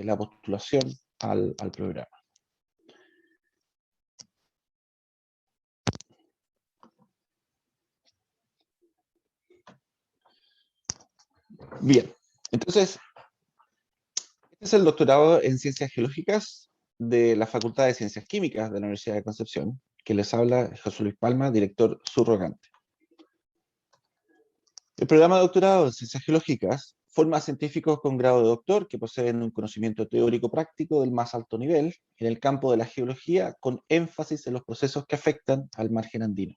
la postulación al programa. Bien, entonces, este es el doctorado en Ciencias Geológicas de la Facultad de Ciencias Químicas de la Universidad de Concepción, que les habla José Luis Palma, director subrogante. El programa de doctorado en Ciencias Geológicas forma a científicos con grado de doctor que poseen un conocimiento teórico práctico del más alto nivel en el campo de la geología, con énfasis en los procesos que afectan al margen andino.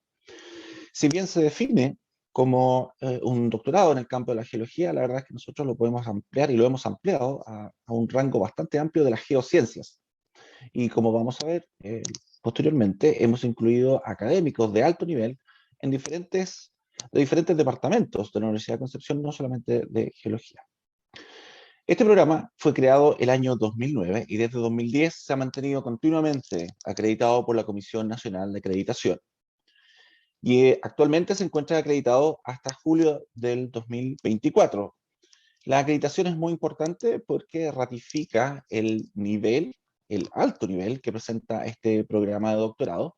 Si bien se define como un doctorado en el campo de la geología, la verdad es que nosotros lo podemos ampliar y lo hemos ampliado a un rango bastante amplio de las geociencias. Y como vamos a ver posteriormente, hemos incluido académicos de alto nivel en diferentes departamentos de la Universidad de Concepción, no solamente de geología. Este programa fue creado el año 2009 y desde 2010 se ha mantenido continuamente acreditado por la Comisión Nacional de Acreditación. Y actualmente se encuentra acreditado hasta julio del 2024. La acreditación es muy importante porque ratifica el nivel, el alto nivel que presenta este programa de doctorado,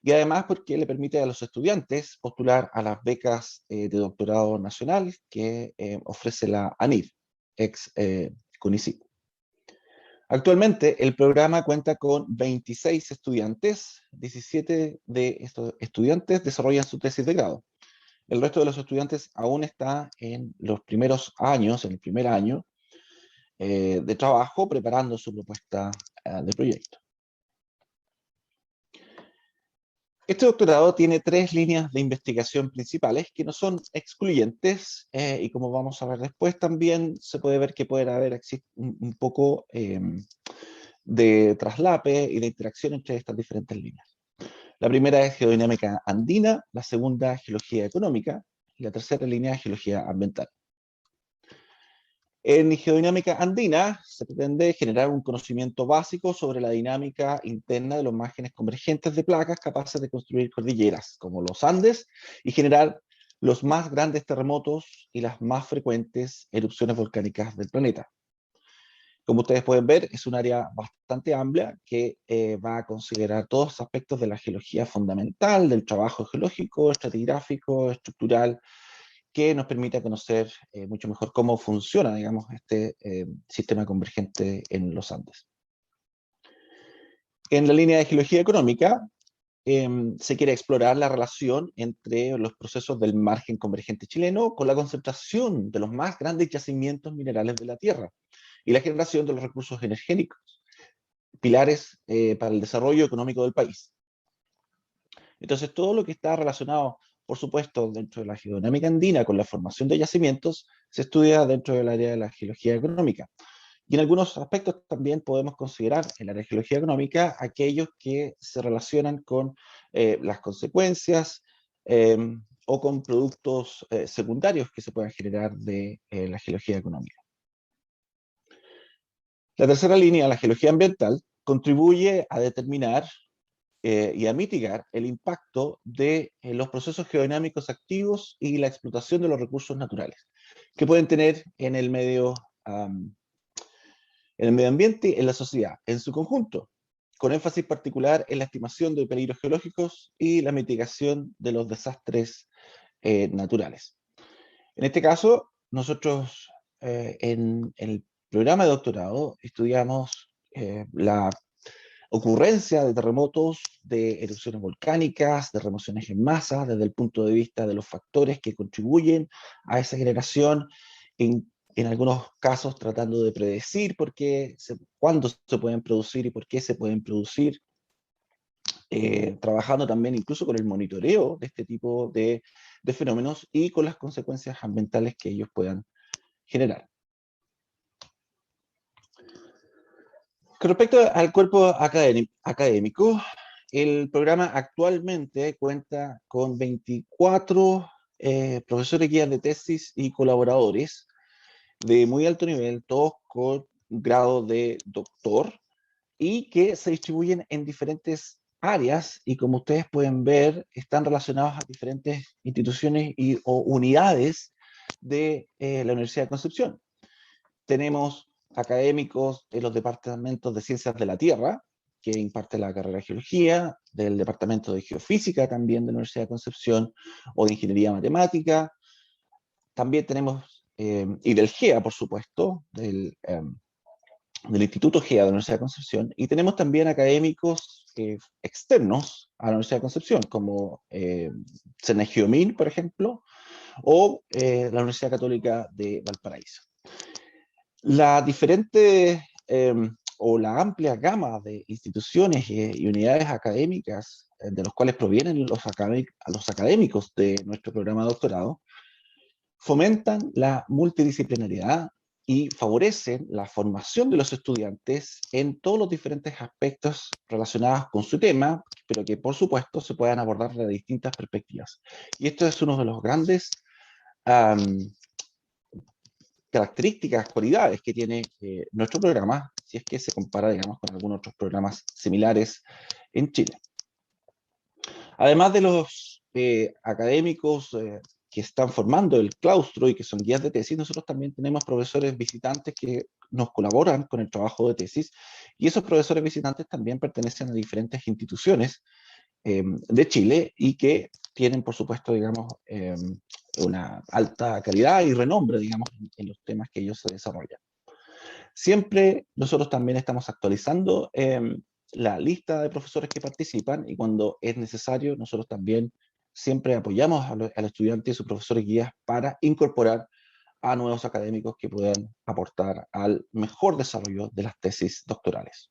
y además porque le permite a los estudiantes postular a las becas de doctorado nacional que ofrece la ANID, ex CONICYT. Actualmente el programa cuenta con 26 estudiantes, 17 de estos estudiantes desarrollan su tesis de grado. El resto de los estudiantes aún está en los primeros años, en el primer año de trabajo, preparando su propuesta de proyecto. Este doctorado tiene 3 líneas de investigación principales que no son excluyentes y como vamos a ver después también se puede ver que puede haber un poco de traslape y de interacción entre estas diferentes líneas. La primera es geodinámica andina, la segunda geología económica y la tercera línea geología ambiental. En geodinámica andina se pretende generar un conocimiento básico sobre la dinámica interna de los márgenes convergentes de placas capaces de construir cordilleras, como los Andes, y generar los más grandes terremotos y las más frecuentes erupciones volcánicas del planeta. Como ustedes pueden ver, es un área bastante amplia que va a considerar todos los aspectos de la geología fundamental, del trabajo geológico, estratigráfico, estructural, que nos permite conocer mucho mejor cómo funciona, digamos, este sistema convergente en los Andes. En la línea de geología económica, se quiere explorar la relación entre los procesos del margen convergente chileno con la concentración de los más grandes yacimientos minerales de la Tierra y la generación de los recursos energéticos, pilares para el desarrollo económico del país. Entonces, todo lo que está relacionado, por supuesto, dentro de la geodinámica andina con la formación de yacimientos, se estudia dentro del área de la geología económica. Y en algunos aspectos también podemos considerar en la geología económica aquellos que se relacionan con las consecuencias o con productos secundarios que se puedan generar de la geología económica. La tercera línea, la geología ambiental, contribuye a determinar y a mitigar el impacto de los procesos geodinámicos activos y la explotación de los recursos naturales que pueden tener en el medio ambiente y en la sociedad en su conjunto, con énfasis particular en la estimación de peligros geológicos y la mitigación de los desastres naturales. En este caso, nosotros en el programa de doctorado estudiamos la ocurrencia de terremotos, de erupciones volcánicas, de remociones en masa, desde el punto de vista de los factores que contribuyen a esa generación, en algunos casos tratando de predecir cuándo se pueden producir y por qué se pueden producir, trabajando también incluso con el monitoreo de este tipo de fenómenos y con las consecuencias ambientales que ellos puedan generar. Con respecto al cuerpo académico, el programa actualmente cuenta con 24 profesores guías de tesis y colaboradores de muy alto nivel, todos con grado de doctor, y que se distribuyen en diferentes áreas, y como ustedes pueden ver, están relacionados a diferentes instituciones o unidades de la Universidad de Concepción. Tenemos académicos de los departamentos de Ciencias de la Tierra, que imparte la carrera de Geología, del Departamento de Geofísica también de la Universidad de Concepción, o de Ingeniería Matemática. También tenemos, y del GEA, por supuesto, del Instituto GEA de la Universidad de Concepción, y tenemos también académicos externos a la Universidad de Concepción, como Cernegiomín, por ejemplo, o la Universidad Católica de Valparaíso. La diferente o la amplia gama de instituciones y unidades académicas de los cuales provienen los académicos de nuestro programa de doctorado fomentan la multidisciplinariedad y favorecen la formación de los estudiantes en todos los diferentes aspectos relacionados con su tema, pero que por supuesto se puedan abordar de distintas perspectivas. Y esto es uno de los grandes características, cualidades que tiene nuestro programa, si es que se compara, digamos, con algunos otros programas similares en Chile. Además de los académicos que están formando el claustro y que son guías de tesis, nosotros también tenemos profesores visitantes que nos colaboran con el trabajo de tesis, y esos profesores visitantes también pertenecen a diferentes instituciones de Chile y que tienen, por supuesto, digamos, una alta calidad y renombre, digamos, en los temas que ellos se desarrollan. Siempre nosotros también estamos actualizando la lista de profesores que participan, y cuando es necesario, nosotros también siempre apoyamos al estudiante y sus profesores guías para incorporar a nuevos académicos que puedan aportar al mejor desarrollo de las tesis doctorales.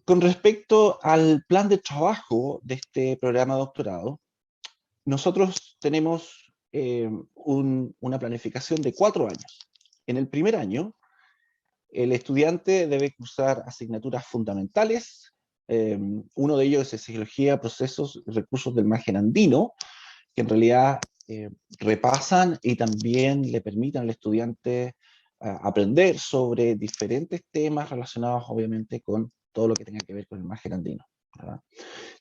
Con respecto al plan de trabajo de este programa de doctorado, nosotros tenemos una planificación de 4 años. En el primer año, el estudiante debe cursar asignaturas fundamentales. Uno de ellos es Geología, Procesos y Recursos del Margen Andino, que en realidad repasan y también le permiten al estudiante aprender sobre diferentes temas relacionados obviamente con todo lo que tenga que ver con el margen andino, ¿verdad?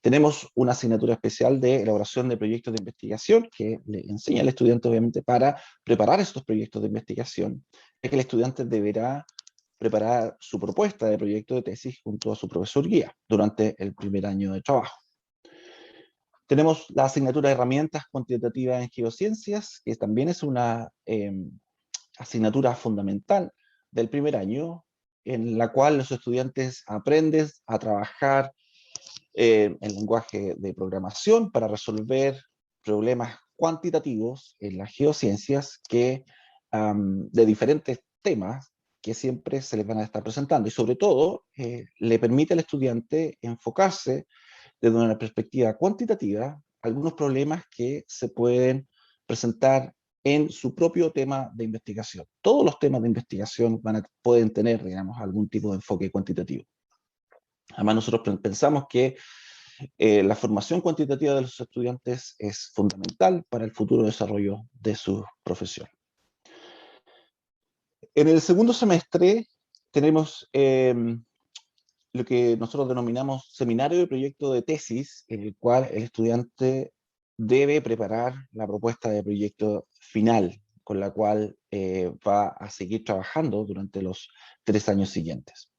Tenemos una asignatura especial de elaboración de proyectos de investigación que le enseña al estudiante obviamente para preparar estos proyectos de investigación, es que el estudiante deberá preparar su propuesta de proyecto de tesis junto a su profesor guía durante el primer año de trabajo. Tenemos la asignatura de herramientas cuantitativas en geociencias, que también es una asignatura fundamental del primer año, en la cual los estudiantes aprenden a trabajar en lenguaje de programación para resolver problemas cuantitativos en las geociencias de diferentes temas que siempre se les van a estar presentando, y sobre todo le permite al estudiante enfocarse desde una perspectiva cuantitativa algunos problemas que se pueden presentar en su propio tema de investigación. Todos los temas de investigación pueden tener, digamos, algún tipo de enfoque cuantitativo. Además, nosotros pensamos que la formación cuantitativa de los estudiantes es fundamental para el futuro desarrollo de su profesión. En el segundo semestre tenemos lo que nosotros denominamos seminario de proyecto de tesis, en el cual el estudiante debe preparar la propuesta de proyecto final, con la cual va a seguir trabajando durante los 3 años siguientes.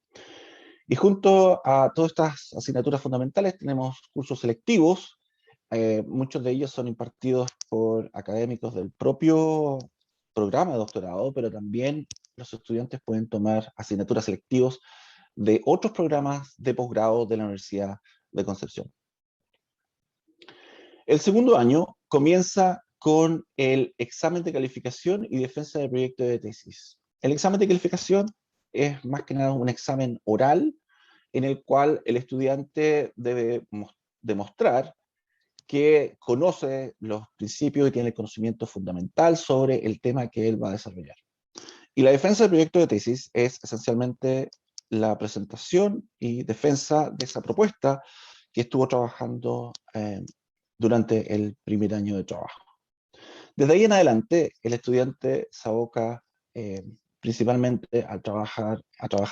Y junto a todas estas asignaturas fundamentales tenemos cursos selectivos, muchos de ellos son impartidos por académicos del propio programa de doctorado, pero también los estudiantes pueden tomar asignaturas selectivas de otros programas de posgrado de la Universidad de Concepción. El segundo año comienza con el examen de calificación y defensa del proyecto de tesis. El examen de calificación es más que nada un examen oral en el cual el estudiante debe demostrar que conoce los principios y tiene el conocimiento fundamental sobre el tema que él va a desarrollar. Y la defensa del proyecto de tesis es esencialmente la presentación y defensa de esa propuesta que estuvo trabajando durante el primer año de trabajo. Desde ahí en adelante, el estudiante se aboca principalmente a trabajar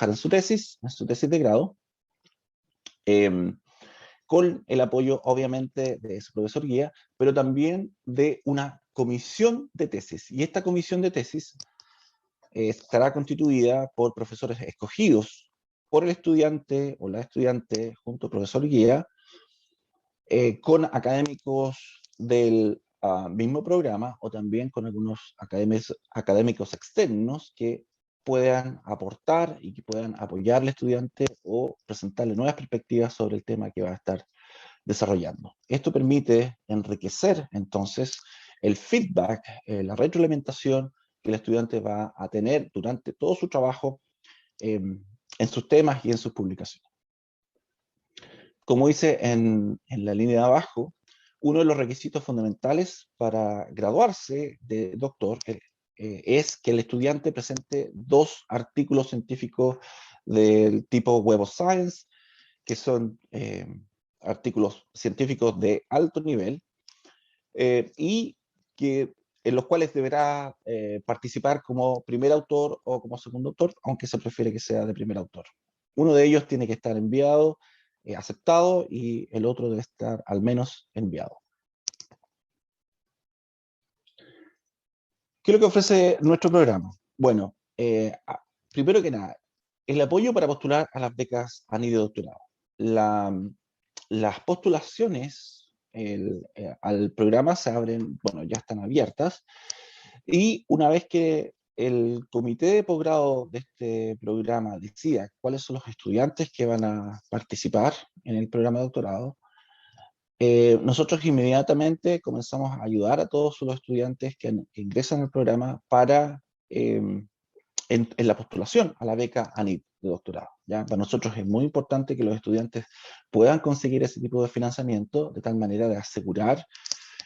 en su tesis de grado, con el apoyo obviamente de su profesor guía, pero también de una comisión de tesis. Y esta comisión de tesis estará constituida por profesores escogidos por el estudiante o la estudiante junto al profesor guía, con académicos del mismo programa o también con algunos académicos externos que puedan aportar y que puedan apoyar al estudiante o presentarle nuevas perspectivas sobre el tema que va a estar desarrollando. Esto permite enriquecer entonces el feedback, la retroalimentación que el estudiante va a tener durante todo su trabajo en sus temas y en sus publicaciones. Como dice en la línea de abajo, uno de los requisitos fundamentales para graduarse de doctor es que el estudiante presente 2 artículos científicos del tipo Web of Science, que son artículos científicos de alto nivel, y que, en los cuales deberá participar como primer autor o como segundo autor, aunque se prefiere que sea de primer autor. Uno de ellos tiene que estar enviado, aceptado, y el otro debe estar al menos enviado. ¿Qué es lo que ofrece nuestro programa? Bueno, primero que nada, el apoyo para postular a las becas ANI de doctorado. Las postulaciones al programa se abren, bueno, ya están abiertas, y una vez que el comité de posgrado de este programa decida cuáles son los estudiantes que van a participar en el programa de doctorado, nosotros inmediatamente comenzamos a ayudar a todos los estudiantes que ingresan al programa para en la postulación a la beca ANID de doctorado. ¿Ya? Para nosotros es muy importante que los estudiantes puedan conseguir ese tipo de financiamiento de tal manera de asegurar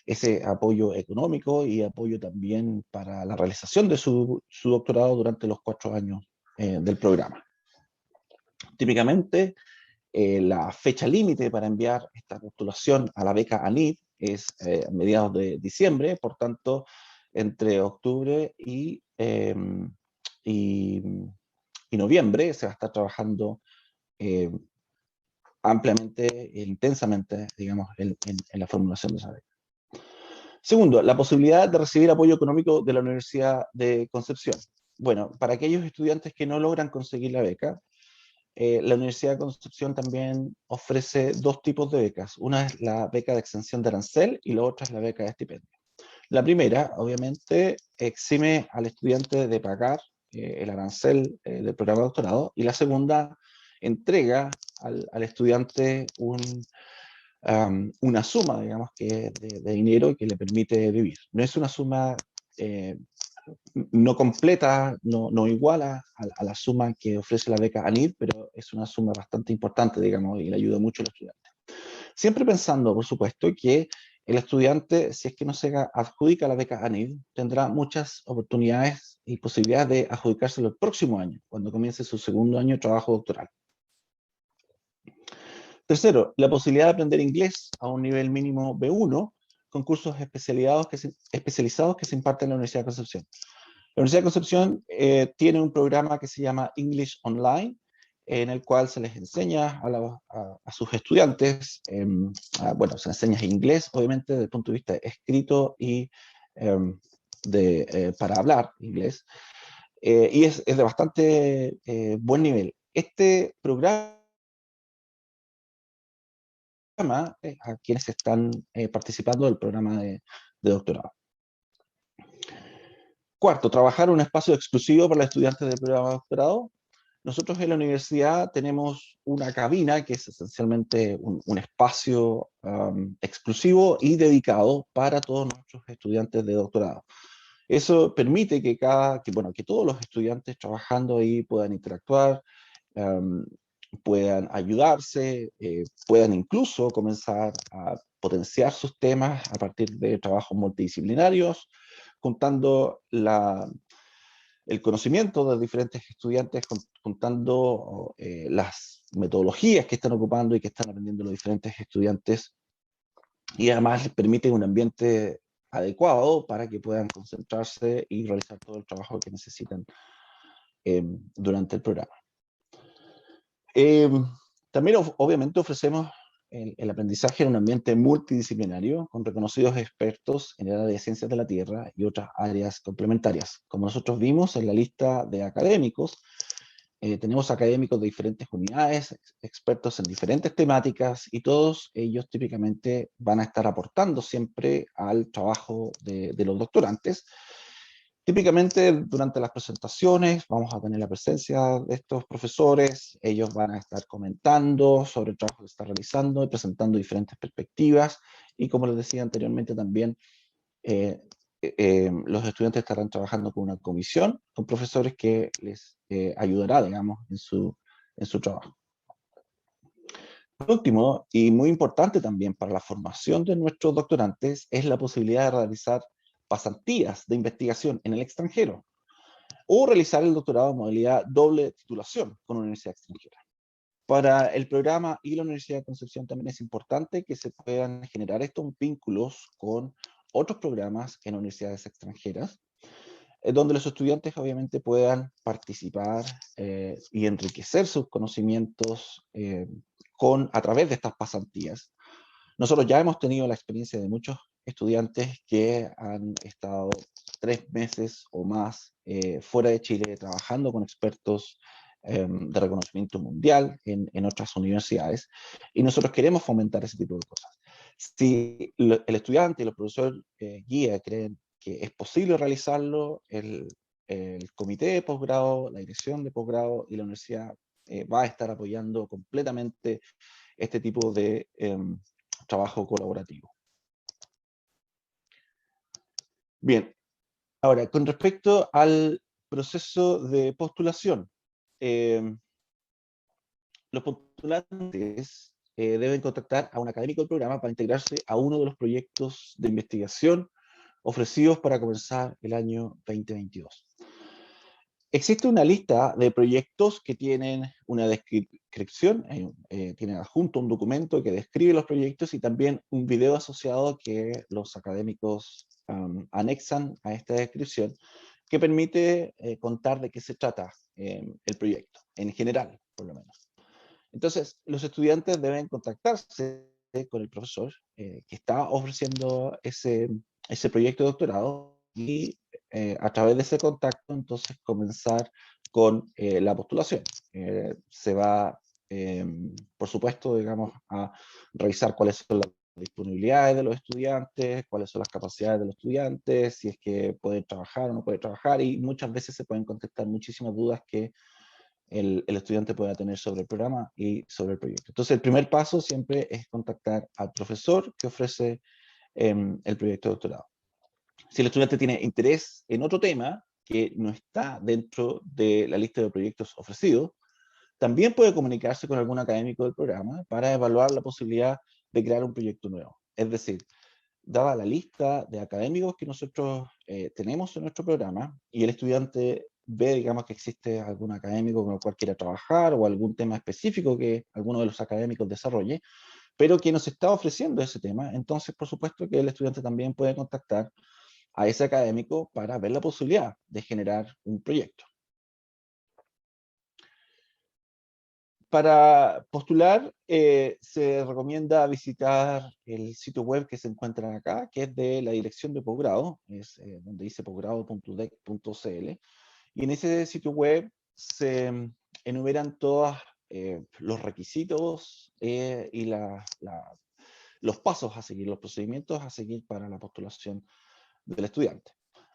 ese apoyo económico y apoyo también para la realización de su doctorado durante los 4 años del programa. Típicamente, la fecha límite para enviar esta postulación a la beca ANID es a mediados de diciembre, por tanto, entre octubre y noviembre se va a estar trabajando ampliamente e intensamente, digamos, en la formulación de esa beca. Segundo, la posibilidad de recibir apoyo económico de la Universidad de Concepción. Bueno, para aquellos estudiantes que no logran conseguir la beca, la Universidad de Concepción también ofrece 2 tipos de becas. Una es la beca de exención de arancel y la otra es la beca de estipendio. La primera, obviamente, exime al estudiante de pagar el arancel del programa de doctorado, y la segunda entrega al estudiante una suma, digamos, de dinero que le permite vivir. No es una suma no completa, no igual a la suma que ofrece la beca ANID, pero es una suma bastante importante, digamos, y le ayuda mucho al estudiante. Siempre pensando, por supuesto, que el estudiante, si es que no se adjudica la beca ANID, tendrá muchas oportunidades y posibilidades de adjudicárselo el próximo año, cuando comience su segundo año de trabajo doctoral. Tercero, la posibilidad de aprender inglés a un nivel mínimo B1 con cursos especializados que se imparten en la Universidad de Concepción. La Universidad de Concepción tiene un programa que se llama English Online, en el cual se les enseña a sus estudiantes, bueno, se les enseña inglés, obviamente, desde el punto de vista escrito y para hablar inglés, y es de bastante buen nivel. Este programa, a quienes están participando del programa de doctorado. Cuarto, trabajar un espacio exclusivo para los estudiantes del programa de doctorado. Nosotros en la universidad tenemos una cabina que es esencialmente un espacio exclusivo y dedicado para todos nuestros estudiantes de doctorado. Eso permite que todos los estudiantes trabajando ahí puedan interactuar, puedan ayudarse, puedan incluso comenzar a potenciar sus temas a partir de trabajos multidisciplinarios, juntando el conocimiento de diferentes estudiantes, juntando las metodologías que están ocupando y que están aprendiendo los diferentes estudiantes, y además les permite un ambiente adecuado para que puedan concentrarse y realizar todo el trabajo que necesitan durante el programa. También obviamente ofrecemos el aprendizaje en un ambiente multidisciplinario con reconocidos expertos en el área de ciencias de la Tierra y otras áreas complementarias. Como nosotros vimos en la lista de académicos, tenemos académicos de diferentes unidades, expertos en diferentes temáticas, y todos ellos típicamente van a estar aportando siempre al trabajo de los doctorantes. Típicamente durante las presentaciones vamos a tener la presencia de estos profesores, ellos van a estar comentando sobre el trabajo que se está realizando y presentando diferentes perspectivas, y como les decía anteriormente también, los estudiantes estarán trabajando con una comisión, con profesores que les ayudará, digamos, en su trabajo. Por último, y muy importante también para la formación de nuestros doctorantes, es la posibilidad de realizar pasantías de investigación en el extranjero o realizar el doctorado en modalidad doble titulación con una universidad extranjera. Para el programa y la Universidad de Concepción también es importante que se puedan generar estos vínculos con otros programas en universidades extranjeras, donde los estudiantes obviamente puedan participar y enriquecer sus conocimientos a través de estas pasantías. Nosotros ya hemos tenido la experiencia de muchos estudiantes que han estado 3 meses o más fuera de Chile trabajando con expertos de reconocimiento mundial en otras universidades, y nosotros queremos fomentar ese tipo de cosas. Si el estudiante y los profesores guía creen que es posible realizarlo, el comité de posgrado, la dirección de posgrado y la universidad va a estar apoyando completamente este tipo de trabajo colaborativo. Bien, ahora, con respecto al proceso de postulación, los postulantes deben contactar a un académico del programa para integrarse a uno de los proyectos de investigación ofrecidos para comenzar el año 2022. Existe una lista de proyectos que tienen una descripción, tienen adjunto un documento que describe los proyectos y también un video asociado que los académicos anexan a esta descripción, que permite contar de qué se trata el proyecto, en general, por lo menos. Entonces, los estudiantes deben contactarse con el profesor que está ofreciendo ese proyecto de doctorado, y a través de ese contacto entonces comenzar con la postulación. Se va, por supuesto, digamos, a revisar cuáles son las disponibilidades de los estudiantes, cuáles son las capacidades de los estudiantes, si es que pueden trabajar o no pueden trabajar, y muchas veces se pueden contestar muchísimas dudas que el estudiante pueda tener sobre el programa y sobre el proyecto. Entonces, el primer paso siempre es contactar al profesor que ofrece el proyecto de doctorado. Si el estudiante tiene interés en otro tema que no está dentro de la lista de proyectos ofrecidos, también puede comunicarse con algún académico del programa para evaluar la posibilidad de crear un proyecto nuevo. Es decir, dada la lista de académicos que nosotros tenemos en nuestro programa, y el estudiante ve, digamos, que existe algún académico con el cual quiera trabajar o algún tema específico que alguno de los académicos desarrolle, pero que nos está ofreciendo ese tema, entonces por supuesto que el estudiante también puede contactar a ese académico para ver la posibilidad de generar un proyecto. Para postular, se recomienda visitar el sitio web que se encuentra acá, que es de la dirección de posgrado, es donde dice posgrado.udec.cl, y en ese sitio web se enumeran todos los requisitos y los pasos a seguir, los procedimientos a seguir para la postulación del estudiante.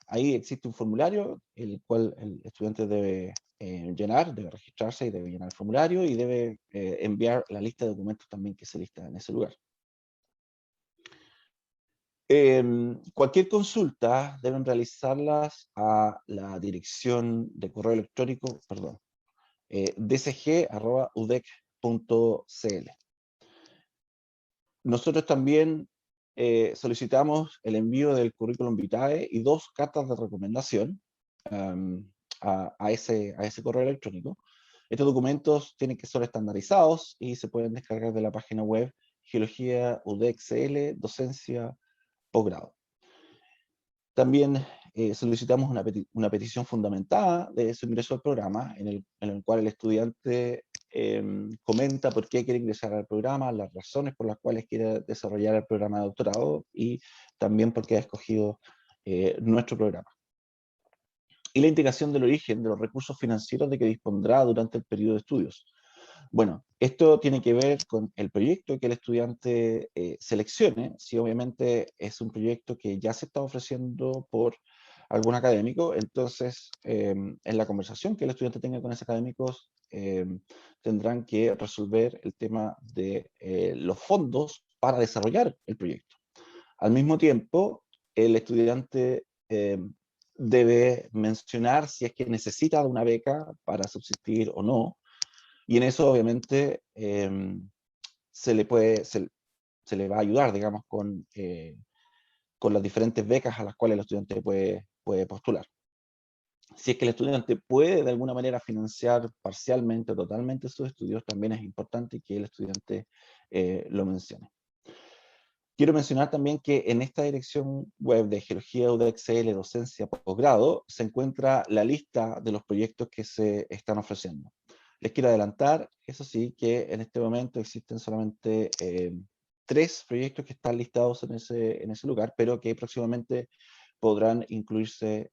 Ahí existe un formulario, el cual el estudiante debe llenar, debe registrarse y debe llenar el formulario, y debe enviar la lista de documentos también que se lista en ese lugar. Cualquier consulta deben realizarlas a la dirección de correo electrónico, perdón, dcg@udec.cl. Nosotros también solicitamos el envío del currículum vitae y 2 cartas de recomendación a ese correo electrónico. Estos documentos tienen que ser estandarizados y se pueden descargar de la página web Geología UDEC-CL, Docencia Posgrado. También solicitamos una petición fundamentada de su ingreso al programa, en el cual el estudiante comenta por qué quiere ingresar al programa, las razones por las cuales quiere desarrollar el programa de doctorado y también por qué ha escogido nuestro programa. Y la indicación del origen de los recursos financieros de que dispondrá durante el periodo de estudios. Bueno, esto tiene que ver con el proyecto que el estudiante seleccione. Si obviamente es un proyecto que ya se está ofreciendo por algún académico, entonces en la conversación que el estudiante tenga con esos académicos tendrán que resolver el tema de los fondos para desarrollar el proyecto. Al mismo tiempo, el estudiante debe mencionar si es que necesita una beca para subsistir o no, y en eso obviamente se le va a ayudar, digamos, con las diferentes becas a las cuales el estudiante puede postular. Si es que el estudiante puede de alguna manera financiar parcialmente o totalmente sus estudios, también es importante que el estudiante lo mencione. Quiero mencionar también que en esta dirección web de Geología UDXL Docencia Posgrado se encuentra la lista de los proyectos que se están ofreciendo. Les quiero adelantar, eso sí, que en este momento existen solamente 3 proyectos que están listados en ese lugar, pero que próximamente podrán incluirse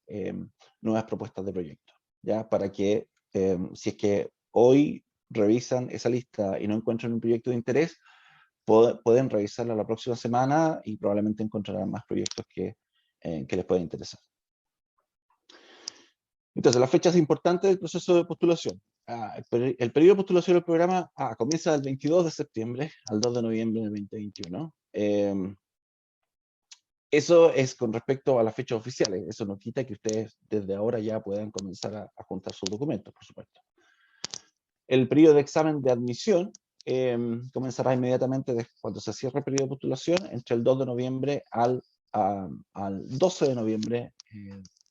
nuevas propuestas de proyectos, ¿ya? Para que, si es que hoy revisan esa lista y no encuentran un proyecto de interés, pueden revisarla la próxima semana y probablemente encontrarán más proyectos que les pueden interesar. Entonces, las fechas importantes del proceso de postulación. El periodo de postulación del programa comienza del 22 de septiembre al 2 de noviembre del 2021. Eso es con respecto a las fechas oficiales. Eso no quita que ustedes desde ahora ya puedan comenzar a juntar sus documentos, por supuesto. El periodo de examen de admisión comenzará inmediatamente cuando se cierre el periodo de postulación, entre el 2 de noviembre al 12 de noviembre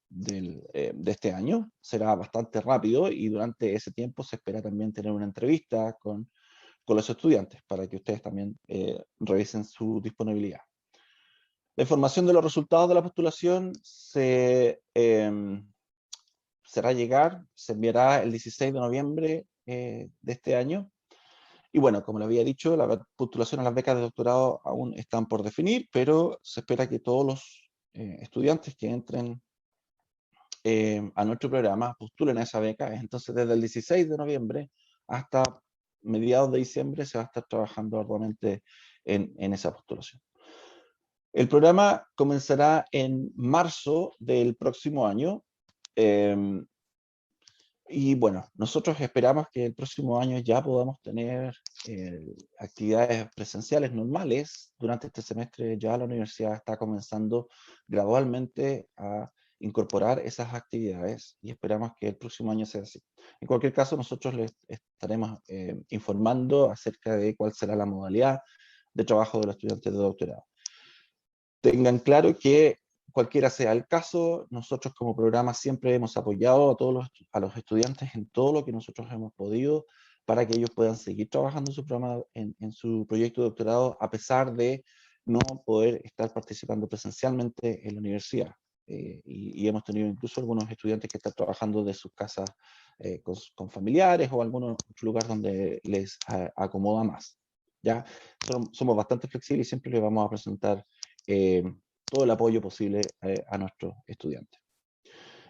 de este año. Será bastante rápido y durante ese tiempo se espera también tener una entrevista con los estudiantes para que ustedes también revisen su disponibilidad. La información de los resultados de la postulación se enviará el 16 de noviembre de este año. Y bueno, como le había dicho, la postulación a las becas de doctorado aún están por definir, pero se espera que todos los estudiantes que entren a nuestro programa postulen a esa beca. Entonces, desde el 16 de noviembre hasta mediados de diciembre se va a estar trabajando arduamente en esa postulación. El programa comenzará en marzo del próximo año. Y bueno, nosotros esperamos que el próximo año ya podamos tener actividades presenciales normales. Durante este semestre ya la universidad está comenzando gradualmente a incorporar esas actividades y esperamos que el próximo año sea así. En cualquier caso, nosotros les estaremos informando acerca de cuál será la modalidad de trabajo de los estudiantes de doctorado. Tengan claro que cualquiera sea el caso, nosotros como programa siempre hemos apoyado a los estudiantes en todo lo que nosotros hemos podido para que ellos puedan seguir trabajando en su programa, en su proyecto de doctorado, a pesar de no poder estar participando presencialmente en la universidad. Y hemos tenido incluso algunos estudiantes que están trabajando de sus casas con familiares o algún otro lugar donde les acomoda más. ¿Ya? Somos bastante flexibles y siempre les vamos a presentar todo el apoyo posible a nuestros estudiantes.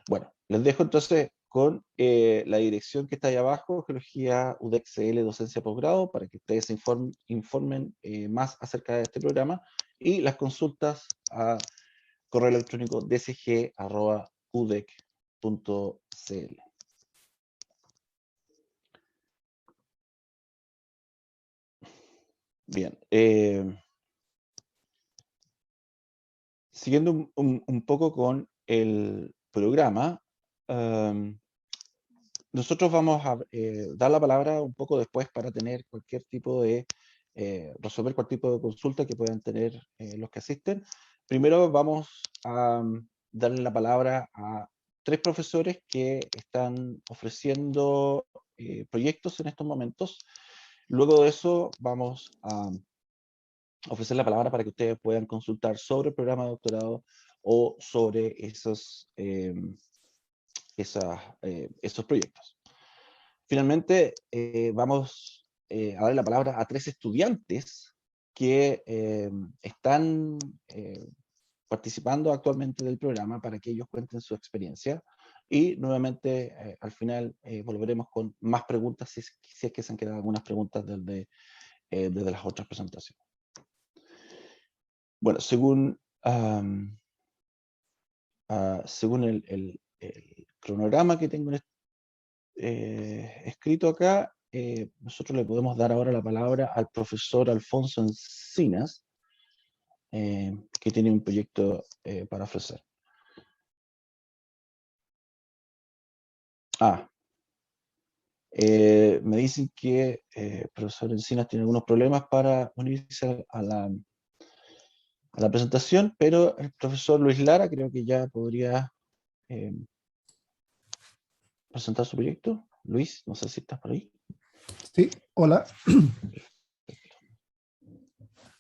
Bueno, les dejo entonces con la dirección que está ahí abajo, Geología UDXL Docencia Posgrado, para que ustedes se informen más acerca de este programa y las consultas a correo electrónico dsg@udec.cl. Bien. Siguiendo un poco con el programa, nosotros vamos a dar la palabra un poco después para tener cualquier tipo de, resolver cualquier tipo de consulta que puedan tener los que asisten. Primero vamos a darle la palabra a 3 profesores que están ofreciendo proyectos en estos momentos. Luego de eso vamos a ofrecer la palabra para que ustedes puedan consultar sobre el programa de doctorado o sobre esos proyectos. Finalmente, vamos a darle la palabra a 3 estudiantes que están participando actualmente del programa para que ellos cuenten su experiencia. Y nuevamente, al final, volveremos con más preguntas si es que se han quedado algunas preguntas desde las otras presentaciones. Bueno, según el cronograma que tengo escrito acá, nosotros le podemos dar ahora la palabra al profesor Alfonso Encinas, que tiene un proyecto para ofrecer. Me dicen que el profesor Encinas tiene algunos problemas para unirse a la presentación, pero el profesor Luis Lara creo que ya podría presentar su proyecto. Luis, no sé si estás por ahí. Sí, hola.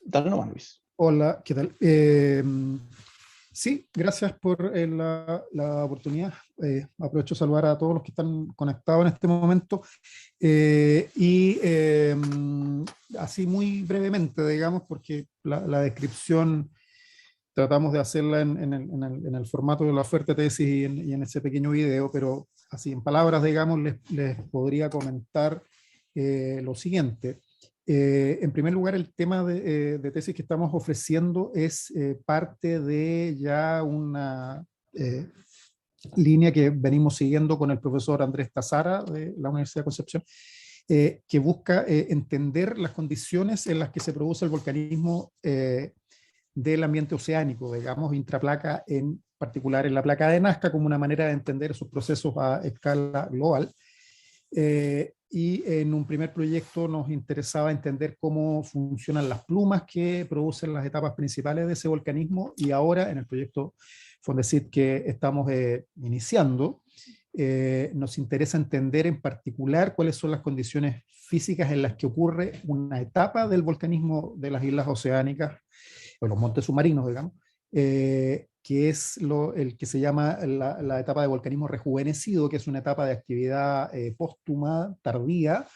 Dale nomás, Luis. Hola, ¿qué tal? Sí, gracias por la oportunidad. Aprovecho de saludar a todos los que están conectados en este momento. Así muy brevemente, digamos, porque la descripción tratamos de hacerla en el formato de la oferta de tesis y en ese pequeño video, pero así en palabras, digamos, les podría comentar lo siguiente. En primer lugar, el tema de tesis que estamos ofreciendo es parte de ya una línea que venimos siguiendo con el profesor Andrés Tazara de la Universidad de Concepción, que busca entender las condiciones en las que se produce el volcanismo del ambiente oceánico, digamos, intraplaca, en particular en la placa de Nazca, como una manera de entender sus procesos a escala global. Y en un primer proyecto nos interesaba entender cómo funcionan las plumas que producen las etapas principales de ese volcanismo, y ahora en el proyecto Fondesit que estamos iniciando, nos interesa entender en particular cuáles son las condiciones físicas en las que ocurre una etapa del volcanismo de las islas oceánicas, o los montes submarinos, digamos, que es el que se llama la etapa de volcanismo rejuvenecido, que es una etapa de actividad póstuma, tardía,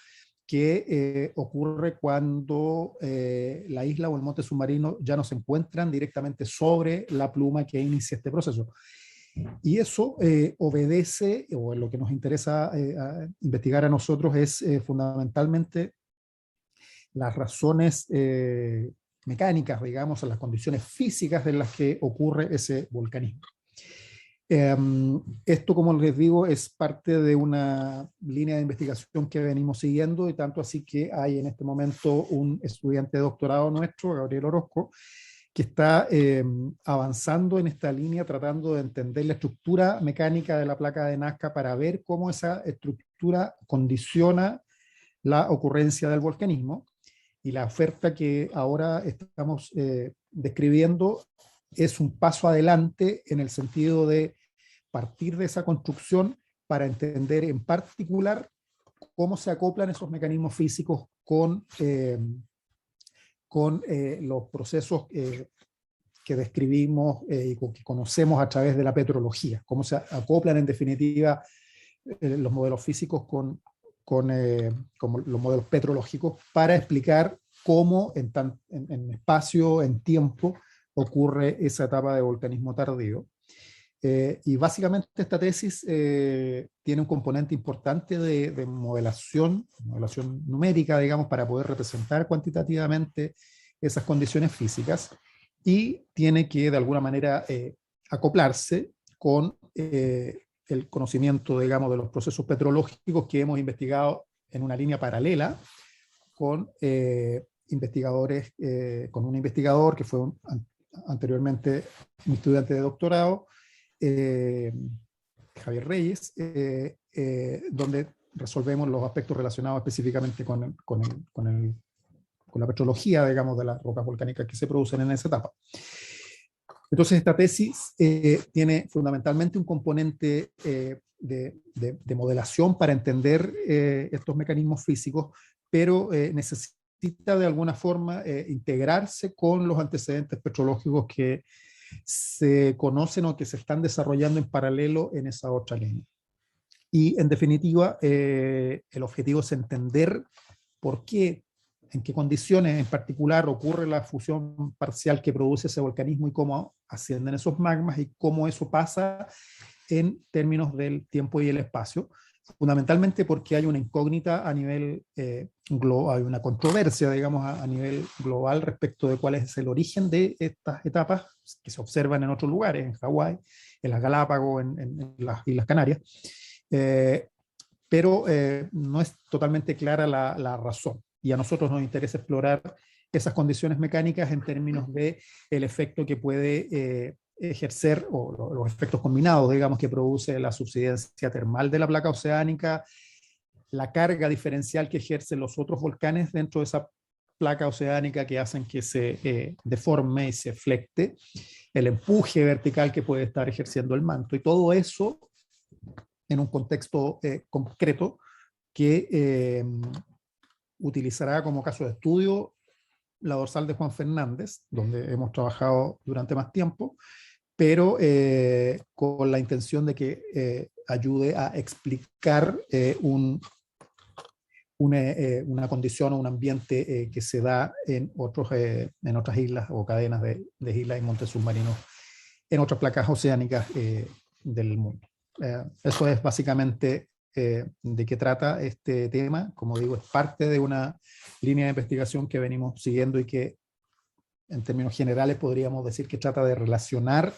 que ocurre cuando la isla o el monte submarino ya no se encuentran directamente sobre la pluma que inicia este proceso. Y eso obedece, o lo que nos interesa investigar a nosotros es fundamentalmente las razones mecánicas, digamos, a las condiciones físicas en las que ocurre ese volcanismo. Esto, como les digo, es parte de una línea de investigación que venimos siguiendo, y tanto así que hay en este momento un estudiante de doctorado nuestro, Gabriel Orozco, que está avanzando en esta línea, tratando de entender la estructura mecánica de la placa de Nazca para ver cómo esa estructura condiciona la ocurrencia del volcanismo. Y la oferta que ahora estamos describiendo es un paso adelante en el sentido de partir de esa construcción para entender en particular cómo se acoplan esos mecanismos físicos con los procesos que describimos y que conocemos a través de la petrología, cómo se acoplan en definitiva los modelos físicos con los modelos petrológicos, para explicar cómo en espacio, en tiempo, ocurre esa etapa de volcanismo tardío. Y básicamente esta tesis tiene un componente importante de modelación numérica, digamos, para poder representar cuantitativamente esas condiciones físicas, y tiene que de alguna manera acoplarse con el conocimiento, digamos, de los procesos petrológicos que hemos investigado en una línea paralela con investigadores, con un investigador que fue anteriormente un estudiante de doctorado, Javier Reyes, donde resolvemos los aspectos relacionados específicamente con la petrología, digamos, de las rocas volcánicas que se producen en esa etapa. Entonces esta tesis tiene fundamentalmente un componente de modelación para entender estos mecanismos físicos, pero necesita de alguna forma integrarse con los antecedentes petrológicos que se conocen o que se están desarrollando en paralelo en esa otra línea. Y en definitiva, el objetivo es entender por qué, en qué condiciones en particular ocurre la fusión parcial que produce ese volcanismo y cómo ascienden esos magmas y cómo eso pasa en términos del tiempo y el espacio, fundamentalmente porque hay una incógnita a nivel global, hay una controversia, digamos, a nivel global respecto de cuál es el origen de estas etapas que se observan en otros lugares, en Hawái, en las Galápagos, en las Islas Canarias, eh, pero no es totalmente clara la razón. Y a nosotros nos interesa explorar esas condiciones mecánicas en términos de el efecto que puede ejercer, o los efectos combinados, digamos, que produce la subsidencia termal de la placa oceánica, la carga diferencial que ejercen los otros volcanes dentro de esa placa oceánica que hacen que se deforme y se flecte, el empuje vertical que puede estar ejerciendo el manto, y todo eso en un contexto concreto que utilizará como caso de estudio la dorsal de Juan Fernández, donde hemos trabajado durante más tiempo, pero con la intención de que ayude a explicar una condición o un ambiente que se da en otras islas o cadenas de islas y montes submarinos en otras placas oceánicas del mundo. Eso es básicamente de qué trata este tema. Como digo, es parte de una línea de investigación que venimos siguiendo y que en términos generales podríamos decir que trata de relacionar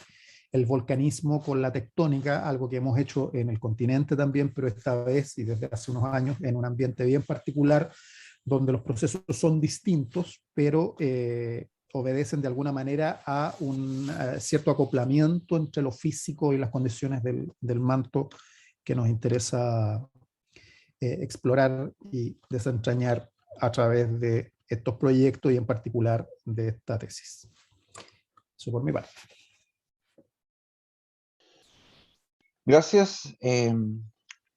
el volcanismo con la tectónica, algo que hemos hecho en el continente también, pero esta vez y desde hace unos años en un ambiente bien particular, donde los procesos son distintos, pero obedecen de alguna manera a un cierto acoplamiento entre lo físico y las condiciones del manto que nos interesa explorar y desentrañar a través de estos proyectos y en particular de esta tesis. Eso por mi parte. Gracias.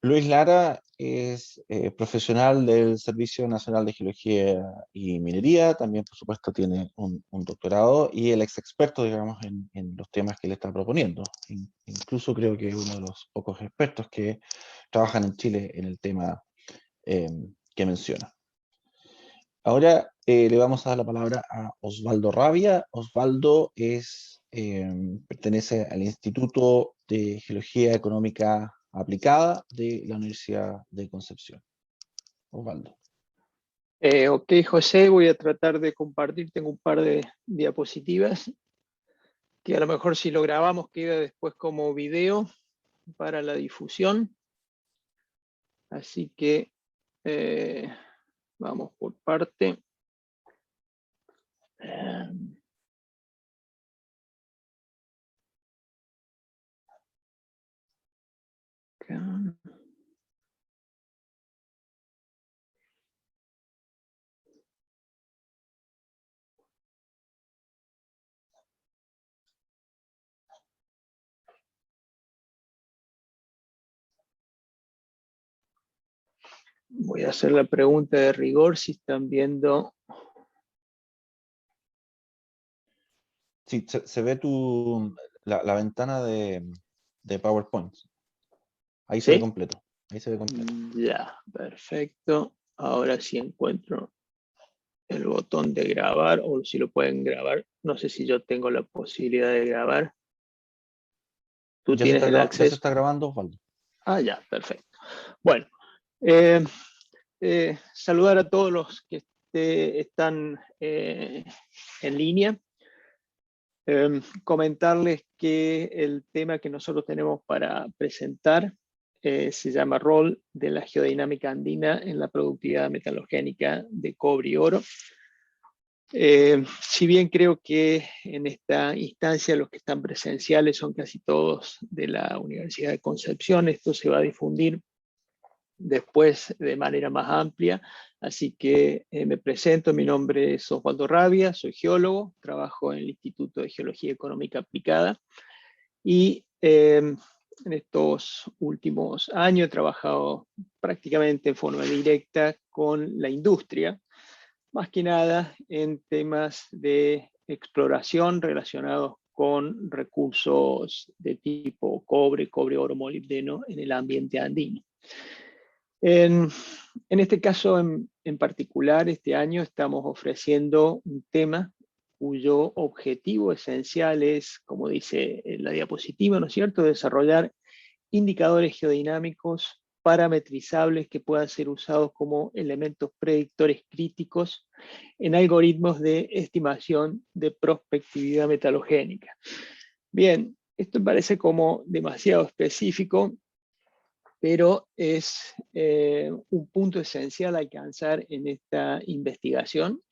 Luis Lara es profesional del Servicio Nacional de Geología y Minería, también por supuesto tiene un doctorado y el ex experto, digamos, en los temas que le está proponiendo. Incluso creo que es uno de los pocos expertos que trabajan en Chile en el tema que menciona. Ahora le vamos a dar la palabra a Osvaldo Rabia. Osvaldo pertenece al Instituto de Geología Económica Aplicada de la Universidad de Concepción. Osvaldo. Ok, José, voy a tratar de compartir. Tengo un par de diapositivas que a lo mejor si lo grabamos queda después como video para la difusión. Así que vamos por parte. Acá. Voy a hacer la pregunta de rigor si están viendo. Sí, se ve la ventana de PowerPoint. Ahí se ve ¿Sí? completo. Ahí se ve completo. Ya, perfecto. Ahora sí encuentro el botón de grabar, o si lo pueden grabar. No sé si yo tengo la posibilidad de grabar. ¿Tú tienes el acceso? Ya se está grabando, Osvaldo. Ah, ya, perfecto. Bueno, saludar a todos los que están en línea. Comentarles que el tema que nosotros tenemos para presentar se llama Rol de la geodinámica andina en la productividad metalogénica de cobre y oro. Si bien creo que en esta instancia los que están presenciales son casi todos de la Universidad de Concepción, esto se va a difundir después de manera más amplia, así que me presento, mi nombre es Osvaldo Rabia, soy geólogo, trabajo en el Instituto de Geología Económica Aplicada y en estos últimos años he trabajado prácticamente en forma directa con la industria, más que nada en temas de exploración relacionados con recursos de tipo cobre, oro, molibdeno en el ambiente andino. En este caso en particular, este año estamos ofreciendo un tema cuyo objetivo esencial es, como dice la diapositiva, ¿no es cierto?, desarrollar indicadores geodinámicos parametrizables que puedan ser usados como elementos predictores críticos en algoritmos de estimación de prospectividad metalogénica. Bien, esto me parece como demasiado específico, pero es un punto esencial a alcanzar en esta investigación,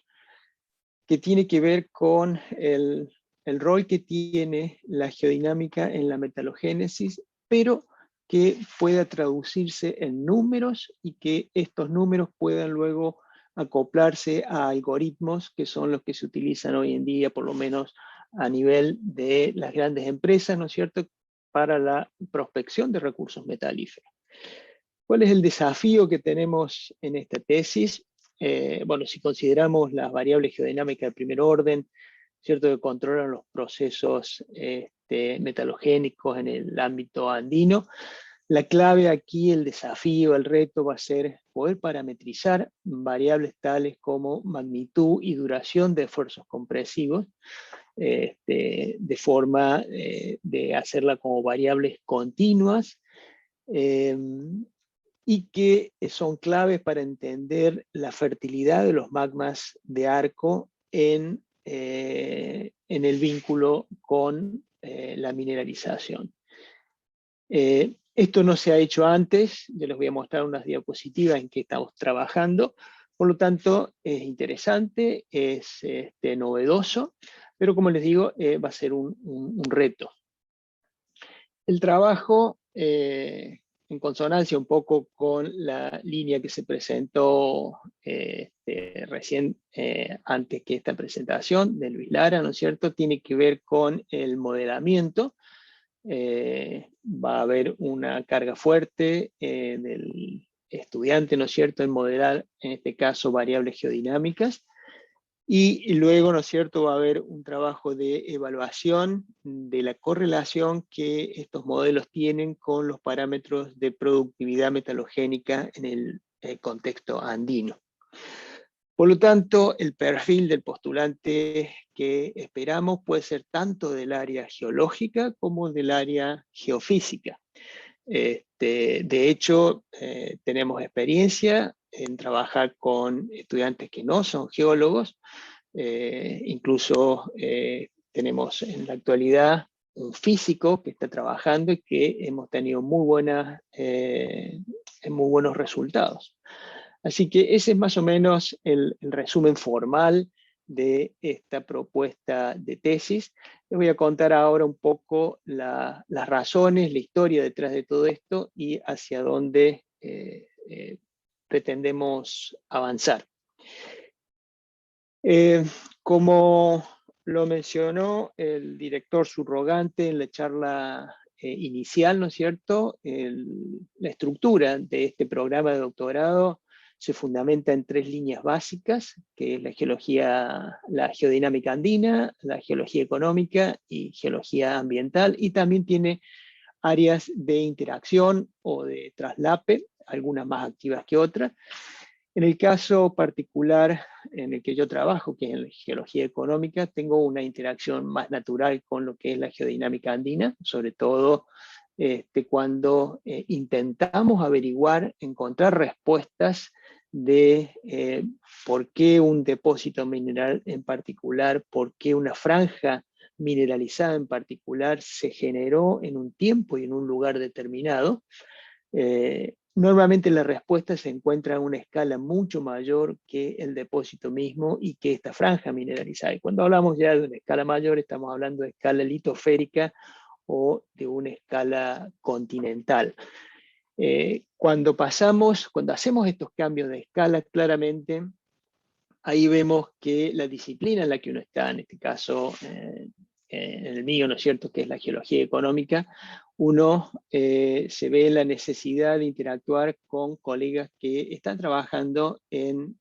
que tiene que ver con el rol que tiene la geodinámica en la metalogénesis, pero que pueda traducirse en números y que estos números puedan luego acoplarse a algoritmos que son los que se utilizan hoy en día, por lo menos a nivel de las grandes empresas, ¿no es cierto?, para la prospección de recursos metalíferos. ¿Cuál es el desafío que tenemos en esta tesis? Bueno, si consideramos las variables geodinámicas de primer orden, ¿cierto?, que controlan los procesos metalogénicos en el ámbito andino, la clave aquí, el desafío, el reto va a ser poder parametrizar variables tales como magnitud y duración de esfuerzos compresivos, de forma de hacerla como variables continuas, y que son claves para entender la fertilidad de los magmas de arco en el vínculo con la mineralización. Esto no se ha hecho antes, yo les voy a mostrar unas diapositivas en que estamos trabajando, por lo tanto es interesante, es novedoso, pero como les digo, va a ser un reto. El trabajo, en consonancia un poco con la línea que se presentó recién antes que esta presentación de Luis Lara, ¿no es cierto?, tiene que ver con el modelamiento. Va a haber una carga fuerte del estudiante, ¿no es cierto?, en modelar, en este caso, variables geodinámicas. Y luego, ¿no es cierto?, va a haber un trabajo de evaluación de la correlación que estos modelos tienen con los parámetros de productividad metalogénica en el contexto andino. Por lo tanto, el perfil del postulante que esperamos puede ser tanto del área geológica como del área geofísica. De hecho, tenemos experiencia en trabajar con estudiantes que no son geólogos, incluso tenemos en la actualidad un físico que está trabajando y que hemos tenido muy buenos resultados. Así que ese es más o menos el resumen formal de esta propuesta de tesis. Les voy a contar ahora un poco las razones, la historia detrás de todo esto y hacia dónde pretendemos avanzar. Como lo mencionó el director subrogante en la charla inicial, ¿no es cierto?, la estructura de este programa de doctorado se fundamenta en 3 líneas básicas, que es la geodinámica andina, la geología económica y geología ambiental, y también tiene áreas de interacción o de traslape, algunas más activas que otras. En el caso particular en el que yo trabajo, que es en la geología económica, tengo una interacción más natural con lo que es la geodinámica andina, sobre todo cuando intentamos averiguar, encontrar respuestas de por qué un depósito mineral en particular, por qué una franja mineralizada en particular se generó en un tiempo y en un lugar determinado. Normalmente la respuesta se encuentra a una escala mucho mayor que el depósito mismo y que esta franja mineralizada. Y cuando hablamos ya de una escala mayor, estamos hablando de escala litosférica o de una escala continental. Cuando hacemos estos cambios de escala, claramente, ahí vemos que la disciplina en la que uno está, en este caso, en el mío, ¿no es cierto?, que es la geología económica, uno se ve la necesidad de interactuar con colegas que están trabajando en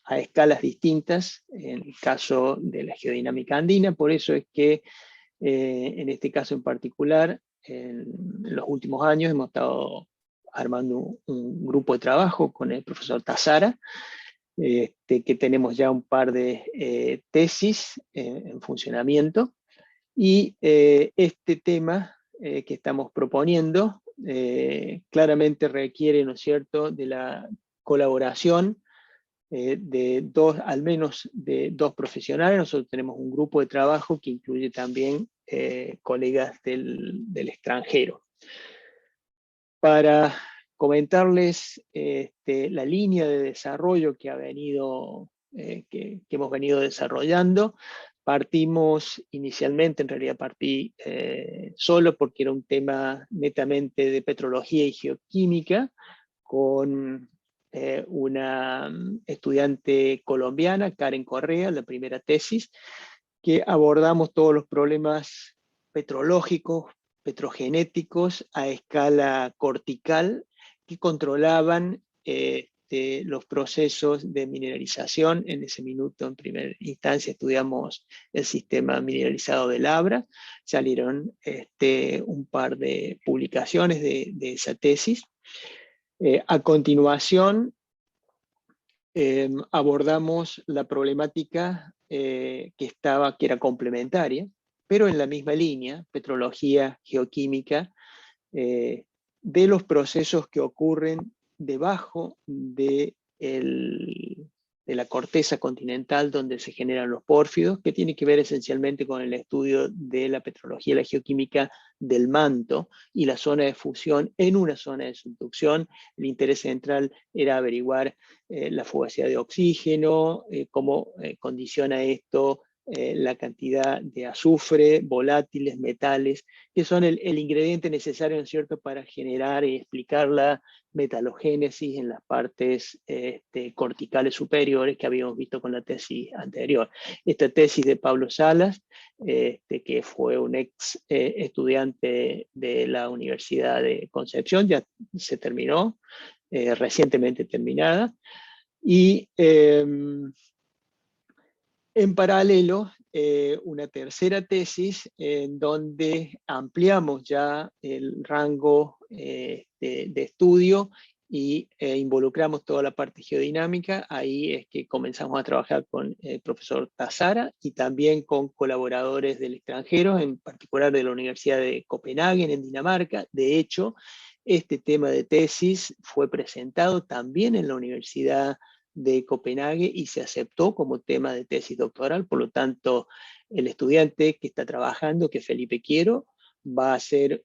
a escalas distintas en el caso de la geodinámica andina. Por eso es que en este caso en particular, en los últimos años hemos estado armando un grupo de trabajo con el profesor Tazara, que tenemos ya un par de tesis en funcionamiento, y este tema que estamos proponiendo claramente requiere, ¿no es cierto?, de la colaboración de al menos de dos profesionales. Nosotros tenemos un grupo de trabajo que incluye también colegas del extranjero. Para comentarles la línea de desarrollo que hemos venido desarrollando, partimos inicialmente, en realidad partí solo porque era un tema netamente de petrología y geoquímica, con una estudiante colombiana, Karen Correa, la primera tesis, que abordamos todos los problemas petrológicos, petrogenéticos a escala cortical que controlaban los procesos de mineralización. En ese minuto, en primera instancia, estudiamos el sistema mineralizado del Abra. Salieron un par de publicaciones de esa tesis. A continuación, abordamos la problemática que era complementaria, pero en la misma línea, petrología, geoquímica, de los procesos que ocurren debajo de la corteza continental donde se generan los pórfidos, que tiene que ver esencialmente con el estudio de la petrología y la geoquímica del manto y la zona de fusión en una zona de subducción. El interés central era averiguar la fugacidad de oxígeno, cómo condiciona esto la cantidad de azufre, volátiles, metales, que son el ingrediente necesario, ¿no es cierto?, para generar y explicar la metalogénesis en las partes corticales superiores que habíamos visto con la tesis anterior. Esta tesis de Pablo Salas, que fue un ex estudiante de la Universidad de Concepción, ya se terminó, recientemente terminada, y en paralelo, una tercera tesis en donde ampliamos ya el rango de estudio y involucramos toda la parte geodinámica. Ahí es que comenzamos a trabajar con el profesor Tazara y también con colaboradores del extranjero, en particular de la Universidad de Copenhague, en Dinamarca. De hecho, este tema de tesis fue presentado también en la Universidad de Copenhague y se aceptó como tema de tesis doctoral. Por lo tanto, el estudiante que está trabajando, que es Felipe Quiero, va a hacer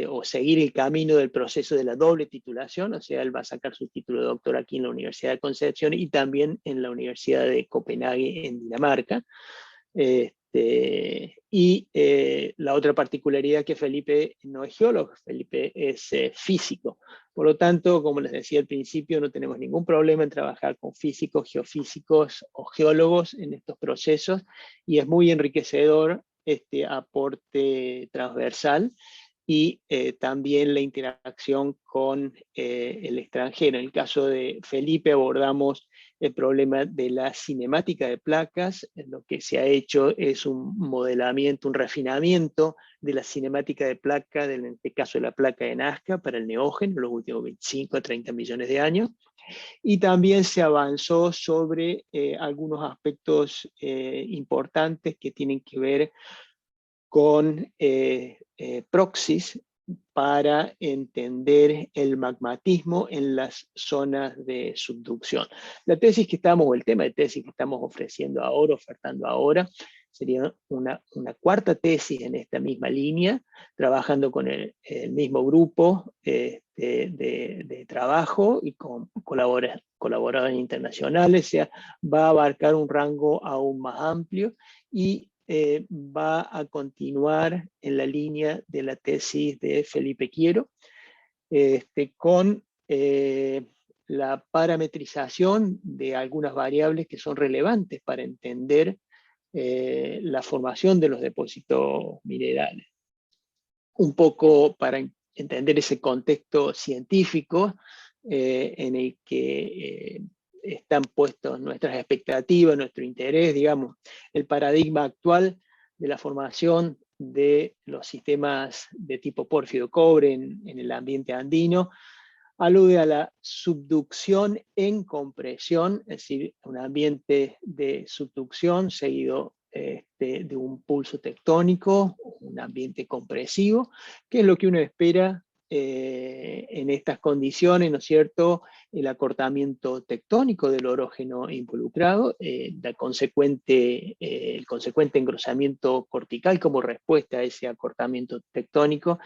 o seguir el camino del proceso de la doble titulación, o sea, él va a sacar su título de doctor aquí en la Universidad de Concepción y también en la Universidad de Copenhague en Dinamarca. Y la otra particularidad que Felipe no es geólogo, Felipe es físico. Por lo tanto, como les decía al principio, no tenemos ningún problema en trabajar con físicos, geofísicos o geólogos en estos procesos, y es muy enriquecedor este aporte transversal y también la interacción con el extranjero. En el caso de Felipe abordamos el problema de la cinemática de placas. Lo que se ha hecho es un modelamiento, un refinamiento de la cinemática de placa, en este caso de la placa de Nazca para el neógeno, en los últimos 25 a 30 millones de años. Y también se avanzó sobre algunos aspectos importantes que tienen que ver con proxies para entender el magmatismo en las zonas de subducción. La tesis que estamos, o el tema de tesis que estamos ofreciendo ahora, ofertando ahora, sería una cuarta tesis en esta misma línea, trabajando con el mismo grupo de trabajo y con colaboradores internacionales. O sea, va a abarcar un rango aún más amplio y va a continuar en la línea de la tesis de Felipe Quiero, con la parametrización de algunas variables que son relevantes para entender la formación de los depósitos minerales. Un poco para entender ese contexto científico en el que están puestos nuestras expectativas, nuestro interés, digamos, el paradigma actual de la formación de los sistemas de tipo pórfido-cobre en el ambiente andino, alude a la subducción en compresión, es decir, un ambiente de subducción seguido de un pulso tectónico, un ambiente compresivo, que es lo que uno espera en estas condiciones, ¿no es cierto? El acortamiento tectónico del orógeno involucrado, el consecuente engrosamiento cortical como respuesta a ese acortamiento tectónico,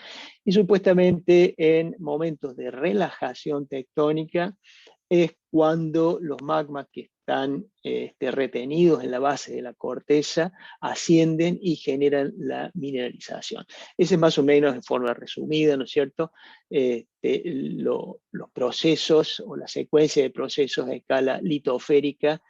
y supuestamente en momentos de relajación tectónica es cuando los magmas que están retenidos en la base de la corteza ascienden y generan la mineralización. Ese es más o menos en forma resumida, ¿no es cierto? Los procesos o la secuencia de procesos a escala litosférica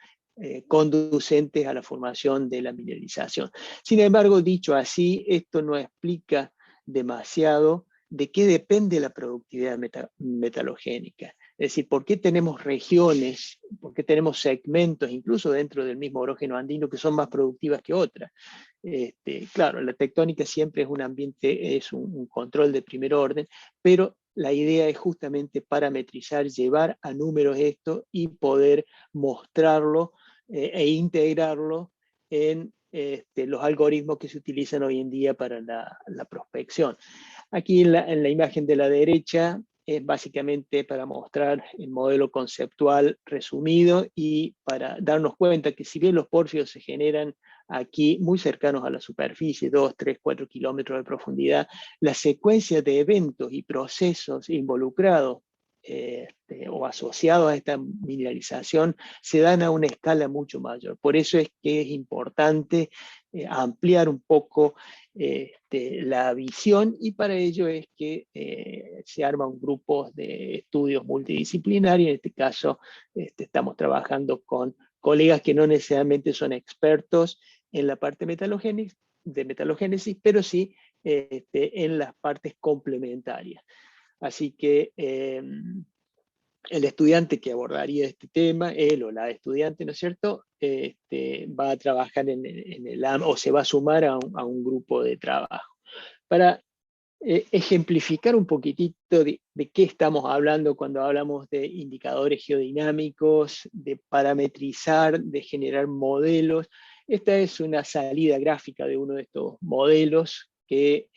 conducentes a la formación de la mineralización. Sin embargo, dicho así, esto no explica demasiado de qué depende la productividad metalogénica. Es decir, ¿por qué tenemos regiones, por qué tenemos segmentos, incluso dentro del mismo orógeno andino, que son más productivas que otras? Claro, la tectónica siempre es un ambiente, es un control de primer orden, pero la idea es justamente parametrizar, llevar a números esto y poder mostrarlo e integrarlo en los algoritmos que se utilizan hoy en día para la prospección. Aquí en la imagen de la derecha es básicamente para mostrar el modelo conceptual resumido y para darnos cuenta que si bien los pórfidos se generan aquí muy cercanos a la superficie, 2, 3, 4 kilómetros de profundidad, la secuencia de eventos y procesos involucrados o asociados a esta mineralización se dan a una escala mucho mayor. Por eso es que es importante ampliar un poco la visión, y para ello es que se arma un grupo de estudios multidisciplinarios. En este caso estamos trabajando con colegas que no necesariamente son expertos en la parte de metalogénesis, pero sí en las partes complementarias. Así que el estudiante que abordaría este tema, él o la estudiante, ¿no es cierto?, va a trabajar o se va a sumar a un grupo de trabajo. Para ejemplificar un poquitito de qué estamos hablando cuando hablamos de indicadores geodinámicos, de parametrizar, de generar modelos, esta es una salida gráfica de uno de estos modelos que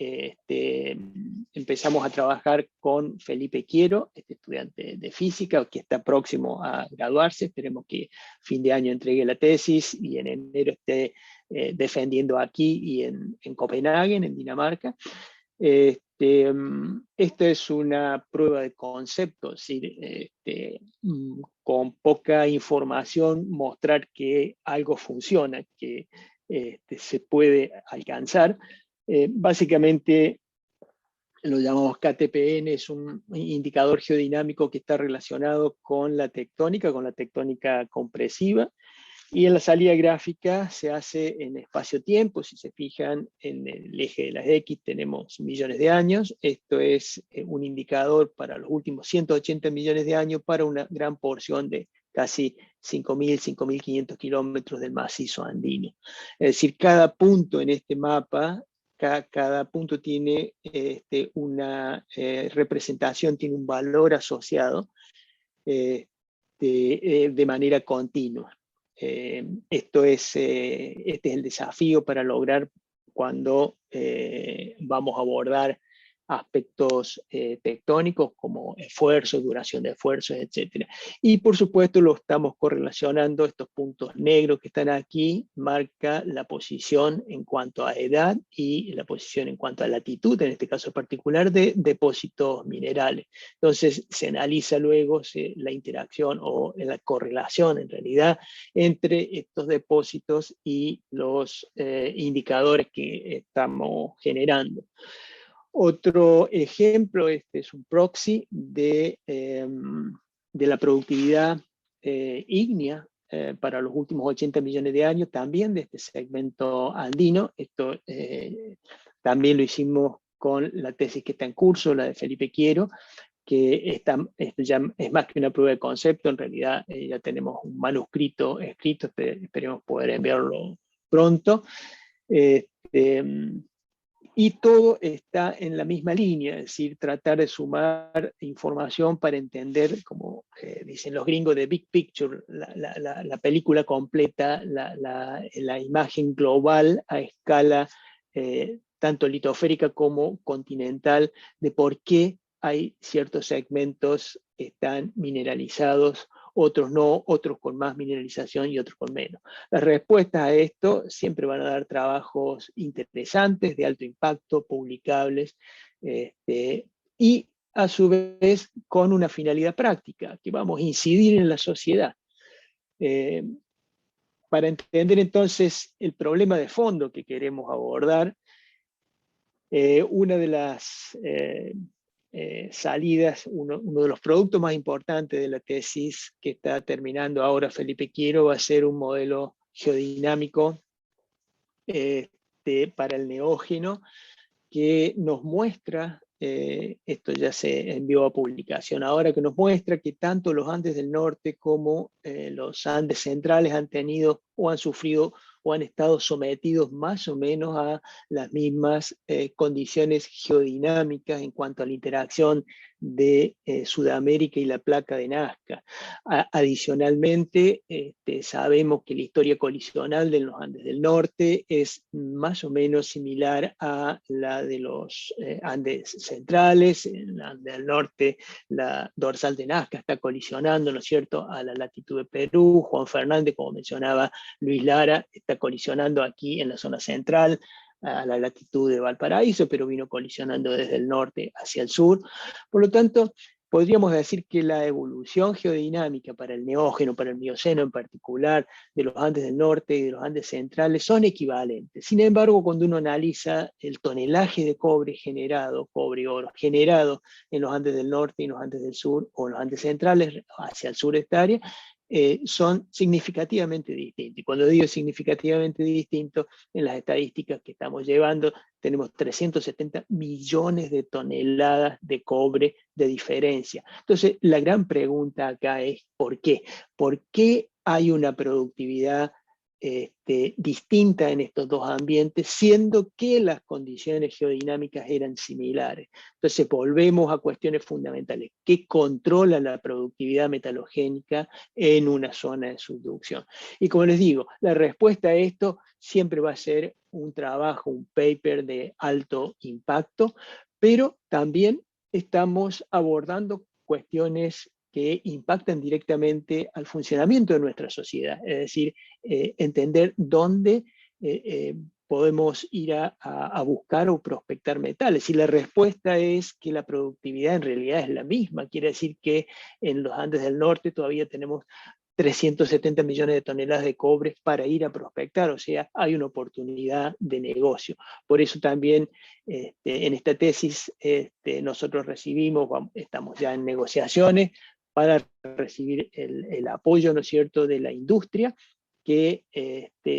empezamos a trabajar con Felipe Quiero, este estudiante de física que está próximo a graduarse. Esperemos que fin de año entregue la tesis y en enero esté defendiendo aquí y en Copenhague, en Dinamarca. Esta es una prueba de concepto, es decir, con poca información mostrar que algo funciona, que se puede alcanzar. Básicamente lo llamamos KTPN, es un indicador geodinámico que está relacionado con la tectónica compresiva. Y en la salida gráfica se hace en espacio-tiempo. Si se fijan en el eje de las X tenemos millones de años. Esto es un indicador para los últimos 180 millones de años para una gran porción de casi 5.000, 5.500 kilómetros del macizo andino. Es decir, cada punto en este mapa, cada punto tiene una representación, tiene un valor asociado de manera continua. Este es el desafío para lograr cuando vamos a abordar aspectos tectónicos como esfuerzos, duración de esfuerzos, etc. Y por supuesto lo estamos correlacionando, estos puntos negros que están aquí, marca la posición en cuanto a edad y la posición en cuanto a latitud, en este caso particular, de depósitos minerales. Entonces se analiza luego la interacción o la correlación en realidad entre estos depósitos y los indicadores que estamos generando. Otro ejemplo, este es un proxy de la productividad ígnea para los últimos 80 millones de años, también de este segmento andino. Esto también lo hicimos con la tesis que está en curso, la de Felipe Quiero, que esto ya es más que una prueba de concepto. En realidad ya tenemos un manuscrito escrito, esperemos poder enviarlo pronto. Y todo está en la misma línea, es decir, tratar de sumar información para entender, como dicen los gringos, de big picture, la película completa, la imagen global a escala tanto litosférica como continental, de por qué hay ciertos segmentos que están mineralizados, otros no, otros con más mineralización y otros con menos. Las respuestas a esto siempre van a dar trabajos interesantes, de alto impacto, publicables, y a su vez con una finalidad práctica, que vamos a incidir en la sociedad. Para entender entonces el problema de fondo que queremos abordar, una de las salidas, uno de los productos más importantes de la tesis que está terminando ahora Felipe Quiero va a ser un modelo geodinámico para el neógeno que nos muestra, esto ya se envió a publicación ahora, que nos muestra que tanto los Andes del Norte como los Andes centrales han tenido o han sufrido o han estado sometidos más o menos a las mismas condiciones geodinámicas en cuanto a la interacción de Sudamérica y la placa de Nazca. Adicionalmente, sabemos que la historia colisional de los Andes del Norte es más o menos similar a la de los Andes centrales. En el Andes del Norte, la dorsal de Nazca está colisionando, ¿no es cierto?, a la latitud de Perú. Juan Fernández, como mencionaba Luis Lara, está colisionando aquí en la zona central, a la latitud de Valparaíso, pero vino colisionando desde el norte hacia el sur. Por lo tanto, podríamos decir que la evolución geodinámica para el neógeno, para el Mioceno en particular, de los Andes del Norte y de los Andes centrales son equivalentes. Sin embargo, cuando uno analiza el tonelaje de cobre generado, cobre y oro, generado en los Andes del Norte y los Andes del Sur, o en los Andes centrales hacia el sur de esta área, son significativamente distintos. Y cuando digo significativamente distintos, en las estadísticas que estamos llevando, tenemos 370 millones de toneladas de cobre de diferencia. Entonces, la gran pregunta acá es ¿por qué? ¿Por qué hay una productividad distinta en estos dos ambientes, siendo que las condiciones geodinámicas eran similares? Entonces volvemos a cuestiones fundamentales. ¿Qué controla la productividad metalogénica en una zona de subducción? Y como les digo, la respuesta a esto siempre va a ser un trabajo, un paper de alto impacto, pero también estamos abordando cuestiones que impactan directamente al funcionamiento de nuestra sociedad, es decir, entender dónde podemos ir a buscar o prospectar metales. Y la respuesta es que la productividad en realidad es la misma, quiere decir que en los Andes del Norte todavía tenemos 370 millones de toneladas de cobre para ir a prospectar, o sea, hay una oportunidad de negocio. Por eso también en esta tesis nosotros estamos ya en negociaciones para recibir el apoyo, ¿no es cierto?, de la industria, que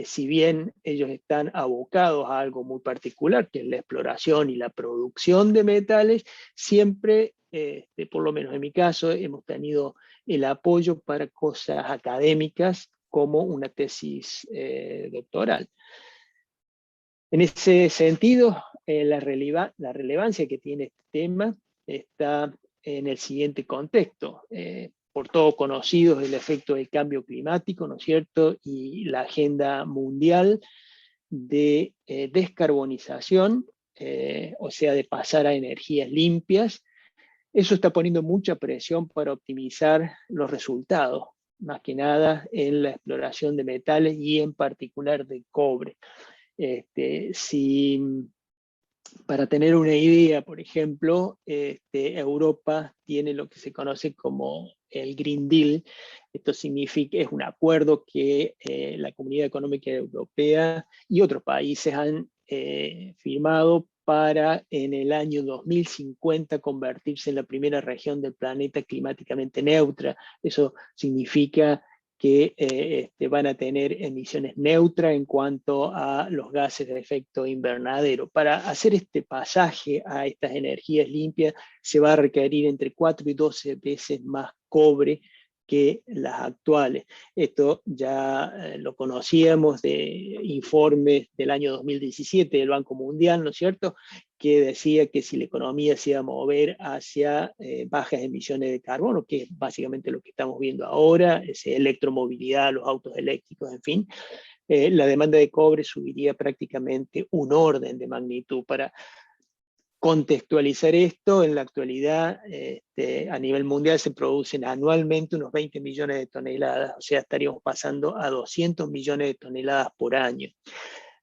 si bien ellos están abocados a algo muy particular, que es la exploración y la producción de metales, siempre, por lo menos en mi caso, hemos tenido el apoyo para cosas académicas como una tesis doctoral. En ese sentido, la relevancia que tiene este tema está en el siguiente contexto. Por todo conocido es el efecto del cambio climático, ¿no es cierto?, y la agenda mundial de descarbonización, o sea, de pasar a energías limpias. Eso está poniendo mucha presión para optimizar los resultados, más que nada en la exploración de metales y en particular de cobre. Para tener una idea, por ejemplo, Europa tiene lo que se conoce como el Green Deal. Esto significa, es un acuerdo que la Comunidad Económica Europea y otros países han firmado para en el año 2050 convertirse en la primera región del planeta climáticamente neutra. Eso significa que van a tener emisiones neutras en cuanto a los gases de efecto invernadero. Para hacer este pasaje a estas energías limpias se va a requerir entre 4 y 12 veces más cobre que las actuales. Esto ya lo conocíamos de informes del año 2017 del Banco Mundial, ¿no es cierto?, que decía que si la economía se iba a mover hacia bajas emisiones de carbono, que es básicamente lo que estamos viendo ahora, es electromovilidad, los autos eléctricos, en fin, la demanda de cobre subiría prácticamente un orden de magnitud. Para contextualizar esto, en la actualidad a nivel mundial se producen anualmente unos 20 millones de toneladas, o sea, estaríamos pasando a 200 millones de toneladas por año.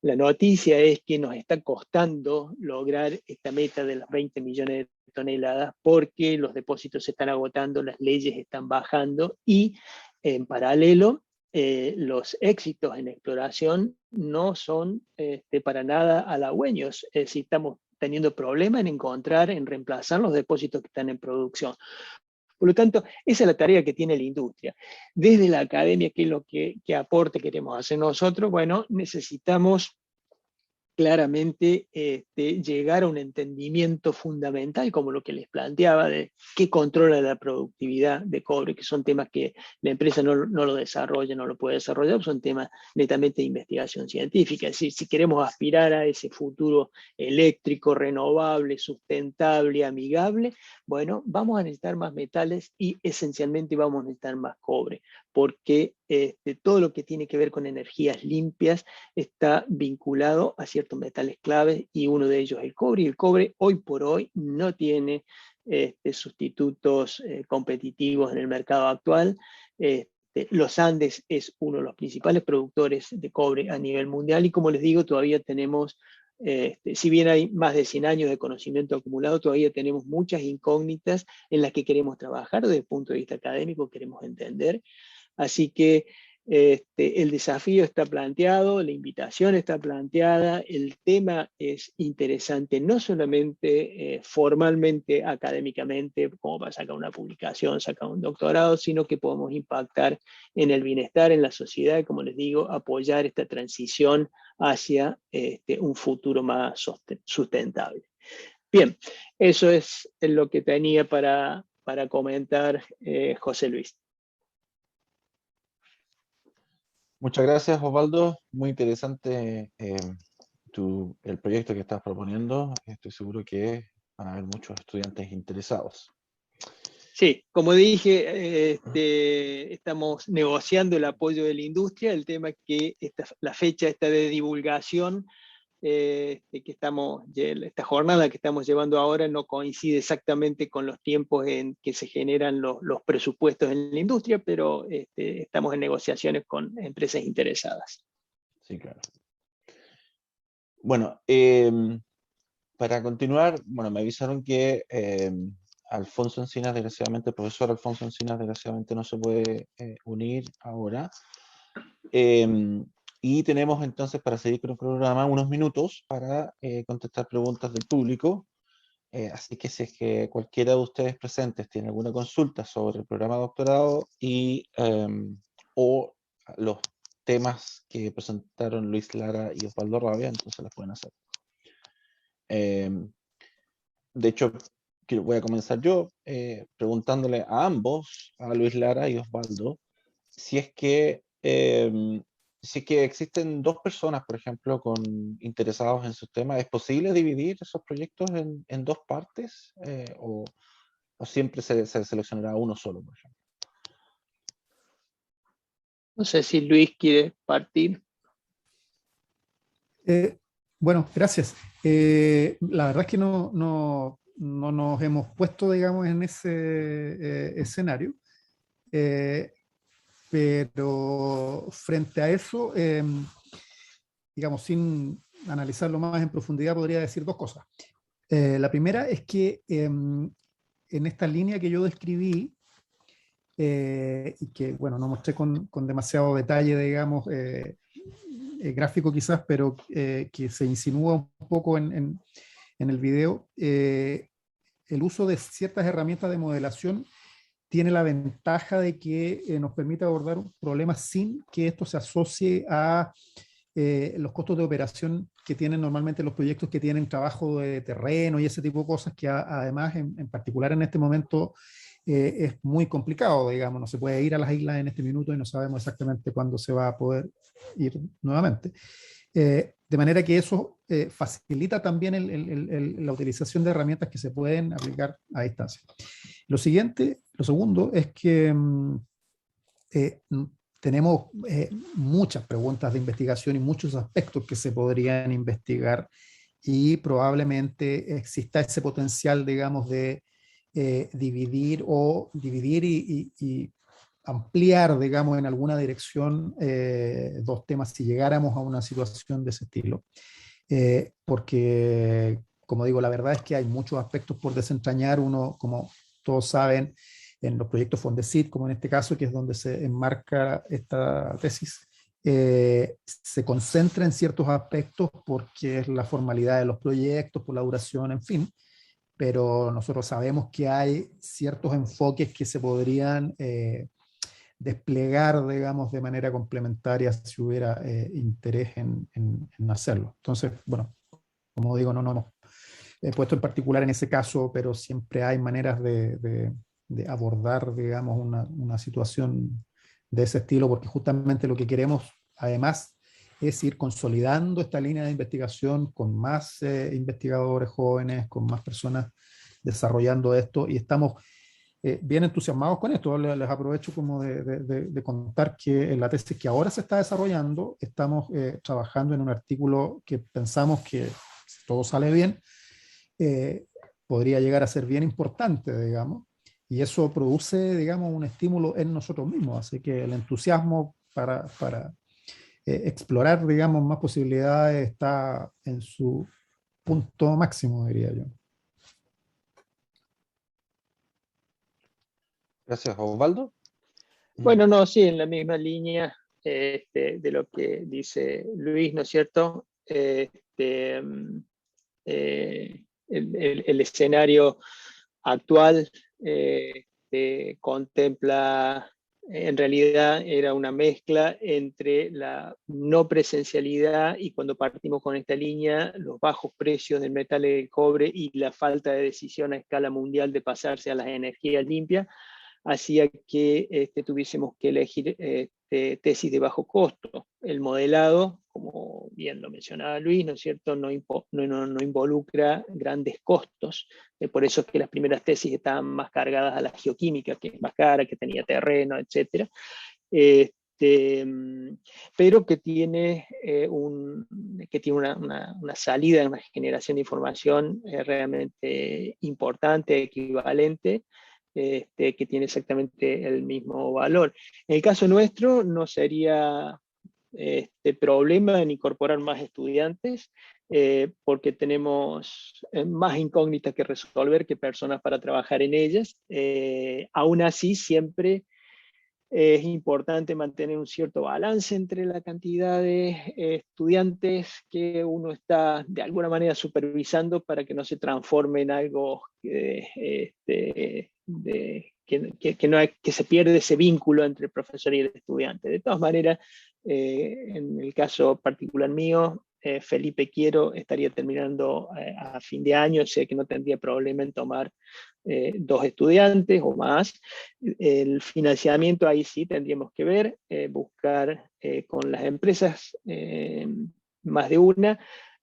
La noticia es que nos está costando lograr esta meta de las 20 millones de toneladas porque los depósitos se están agotando, las leyes están bajando y en paralelo los éxitos en exploración no son para nada halagüeños. Es decir, estamos teniendo problemas en encontrar, en reemplazar los depósitos que están en producción. Por lo tanto, esa es la tarea que tiene la industria. Desde la academia, ¿qué es lo que aporte queremos hacer nosotros? Bueno, necesitamos claramente llegar a un entendimiento fundamental, como lo que les planteaba, de qué controla la productividad de cobre, que son temas que la empresa no lo desarrolla, no lo puede desarrollar, son temas netamente de investigación científica. Es decir, si queremos aspirar a ese futuro eléctrico, renovable, sustentable, amigable, bueno, vamos a necesitar más metales y esencialmente vamos a necesitar más cobre, porque todo lo que tiene que ver con energías limpias está vinculado a ciertos metales claves y uno de ellos es el cobre, y el cobre hoy por hoy no tiene sustitutos competitivos en el mercado actual. Los Andes es uno de los principales productores de cobre a nivel mundial y como les digo, todavía tenemos, si bien hay más de 100 años de conocimiento acumulado, todavía tenemos muchas incógnitas en las que queremos trabajar desde el punto de vista académico, queremos entender. Así que el desafío está planteado, la invitación está planteada, el tema es interesante, no solamente formalmente, académicamente, como para sacar una publicación, sacar un doctorado, sino que podemos impactar en el bienestar, en la sociedad, como les digo, apoyar esta transición hacia un futuro más sustentable. Bien, eso es lo que tenía para comentar José Luis. Muchas gracias, Osvaldo. Muy interesante el proyecto que estás proponiendo. Estoy seguro que van a haber muchos estudiantes interesados. Sí, como dije, estamos negociando el apoyo de la industria. El tema es que la fecha esta de divulgación, esta jornada que estamos llevando ahora no coincide exactamente con los tiempos en que se generan los presupuestos en la industria, pero estamos en negociaciones con empresas interesadas. Sí, claro. Bueno, para continuar, bueno, me avisaron que Alfonso Encinas, desgraciadamente, el profesor Alfonso Encinas, desgraciadamente no se puede unir ahora. Y tenemos entonces, para seguir con el programa, unos minutos para contestar preguntas del público. Así que si es que cualquiera de ustedes presentes tiene alguna consulta sobre el programa de doctorado o los temas que presentaron Luis Lara y Osvaldo Rabia, entonces las pueden hacer. De hecho, voy a comenzar yo preguntándole a ambos, a Luis Lara y Osvaldo, si es que existen dos personas, por ejemplo, interesados en sus temas, ¿es posible dividir esos proyectos en dos partes? ¿O siempre se seleccionará uno solo, por ejemplo? No sé si Luis quiere partir. Bueno, gracias. La verdad es que no nos hemos puesto, digamos, en ese escenario. Pero frente a eso, digamos, sin analizarlo más en profundidad, podría decir dos cosas. La primera es que en esta línea que yo describí, y que, bueno, no mostré con demasiado detalle, digamos, gráfico quizás, pero que se insinúa un poco en el video, el uso de ciertas herramientas de modelación tiene la ventaja de que nos permite abordar un problema sin que esto se asocie a los costos de operación que tienen normalmente los proyectos que tienen trabajo de terreno y ese tipo de cosas que además en particular en este momento es muy complicado, digamos, no se puede ir a las islas en este minuto y no sabemos exactamente cuándo se va a poder ir nuevamente. De manera que eso facilita también la utilización de herramientas que se pueden aplicar a distancia. Lo segundo es que tenemos muchas preguntas de investigación y muchos aspectos que se podrían investigar y probablemente exista ese potencial, digamos, de dividir y ampliar, digamos, en alguna dirección dos temas si llegáramos a una situación de ese estilo. Porque, como digo, la verdad es que hay muchos aspectos por desentrañar. Uno, como todos saben, en los proyectos Fondesit, como en este caso, que es donde se enmarca esta tesis, se concentra en ciertos aspectos porque es la formalidad de los proyectos, por la duración, en fin, pero nosotros sabemos que hay ciertos enfoques que se podrían desplegar, digamos, de manera complementaria si hubiera interés en hacerlo. Entonces, bueno, como digo, no hemos puesto en particular en ese caso, pero siempre hay maneras de abordar, digamos, una situación de ese estilo, porque justamente lo que queremos, además, es ir consolidando esta línea de investigación con más investigadores jóvenes, con más personas desarrollando esto, y estamos bien entusiasmados con esto. Les aprovecho como de contar que en la tesis que ahora se está desarrollando, estamos trabajando en un artículo que pensamos que, si todo sale bien, podría llegar a ser bien importante, digamos, y eso produce, digamos, un estímulo en nosotros mismos, así que el entusiasmo para explorar, digamos, más posibilidades está en su punto máximo, diría yo. Gracias, Osvaldo. Bueno, no, sí, en la misma línea de lo que dice Luis, ¿no es cierto? El escenario actual contempla, en realidad era una mezcla entre la no presencialidad y cuando partimos con esta línea, los bajos precios del metal y del cobre y la falta de decisión a escala mundial de pasarse a las energías limpias, hacía que tuviésemos que elegir tesis de bajo costo. El modelado, como bien lo mencionaba Luis, ¿no es cierto?, no involucra grandes costos. Por eso es que las primeras tesis estaban más cargadas a la geoquímica, que es más cara, que tenía terreno, etc. Pero que tiene, una salida, una generación de información realmente importante, equivalente, que tiene exactamente el mismo valor. En el caso nuestro no sería problema en incorporar más estudiantes, porque tenemos más incógnitas que resolver que personas para trabajar en ellas. Aún así, siempre es importante mantener un cierto balance entre la cantidad de estudiantes que uno está de alguna manera supervisando para que no se transforme en algo que se pierde ese vínculo entre el profesor y el estudiante. De todas maneras, en el caso particular mío, Felipe Quiero estaría terminando a fin de año, o sea que no tendría problema en tomar 2 estudiantes o más. El financiamiento ahí sí tendríamos que ver, buscar con las empresas más de una.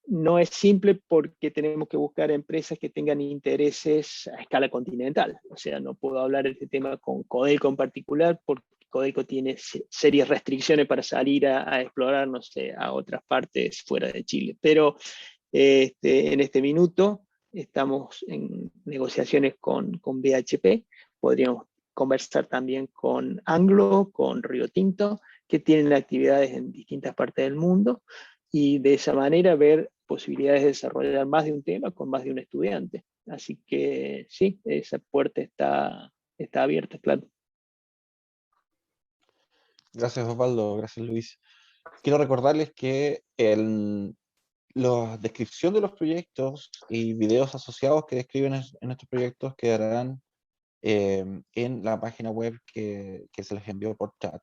No es simple porque tenemos que buscar empresas que tengan intereses a escala continental. O sea, no puedo hablar de este tema con Codelco en particular porque Codelco tiene serias restricciones para salir a explorar, no sé, a otras partes fuera de Chile. Pero en este minuto estamos en negociaciones con BHP, podríamos conversar también con Anglo, con Río Tinto, que tienen actividades en distintas partes del mundo, y de esa manera ver posibilidades de desarrollar más de un tema con más de un estudiante. Así que sí, esa puerta está abierta, claro. Gracias, Osvaldo. Gracias, Luis. Quiero recordarles que la descripción de los proyectos y videos asociados que describen en estos proyectos quedarán en la página web que se les envió por chat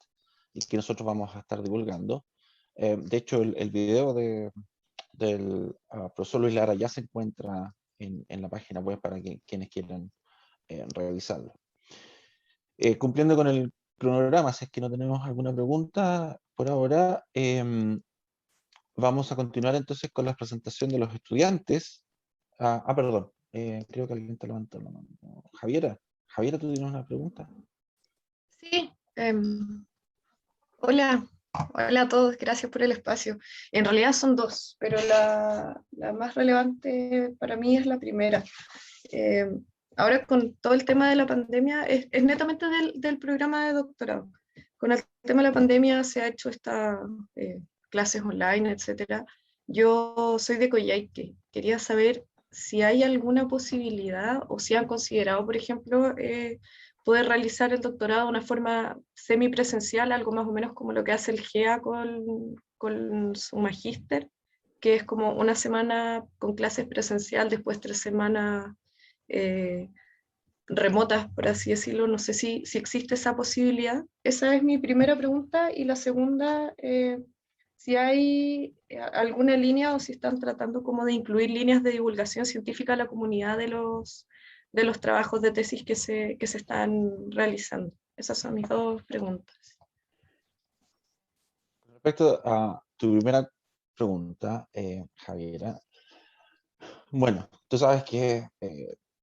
y que nosotros vamos a estar divulgando. De hecho, el video del profesor Luis Lara ya se encuentra en la página web para quienes quieran revisarlo. Cumpliendo con el cronograma, si es que no tenemos alguna pregunta por ahora, vamos a continuar entonces con la presentación de los estudiantes. Perdón, creo que alguien te levantó la mano. Javiera, ¿tú tienes una pregunta? Sí, hola, hola a todos, gracias por el espacio. En realidad son dos, pero la más relevante para mí es la primera. Ahora con todo el tema de la pandemia, es netamente del programa de doctorado. Con el tema de la pandemia se ha hecho estas clases online, etcétera. Yo soy de Coyhaique. Quería saber si hay alguna posibilidad o si han considerado, por ejemplo, poder realizar el doctorado de una forma semipresencial, algo más o menos como lo que hace el GEA con su magíster, que es como una semana con clases presencial, después 3 semanas remotas, por así decirlo. No sé si existe esa posibilidad. Esa es mi primera pregunta. Y la segunda, si hay alguna línea o si están tratando como de incluir líneas de divulgación científica a la comunidad de los trabajos de tesis que se están realizando. Esas son mis dos preguntas. Respecto a tu primera pregunta, Javiera, bueno, tú sabes que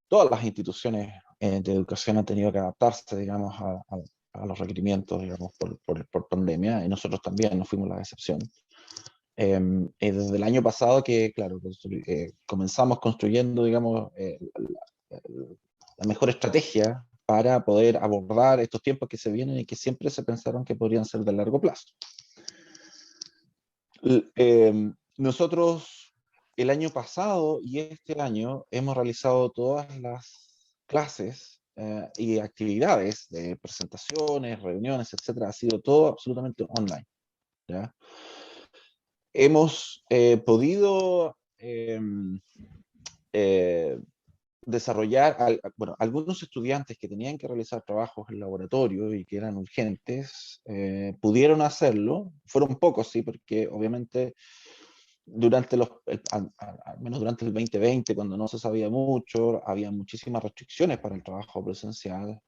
todas las instituciones de educación han tenido que adaptarse, digamos, a los requerimientos, digamos, por pandemia, y nosotros también no fuimos la excepción. Desde el año pasado que, claro, comenzamos construyendo, digamos, la mejor estrategia para poder abordar estos tiempos que se vienen y que siempre se pensaron que podrían ser de largo plazo. Nosotros el año pasado y este año hemos realizado todas las clases y actividades de presentaciones, reuniones, etcétera. Ha sido todo absolutamente online, ¿ya? Hemos podido desarrollar, bueno, algunos estudiantes que tenían que realizar trabajos en laboratorio y que eran urgentes, pudieron hacerlo. Fueron pocos, sí, porque obviamente durante al menos durante el 2020, cuando no se sabía mucho, había muchísimas restricciones para el trabajo presencial,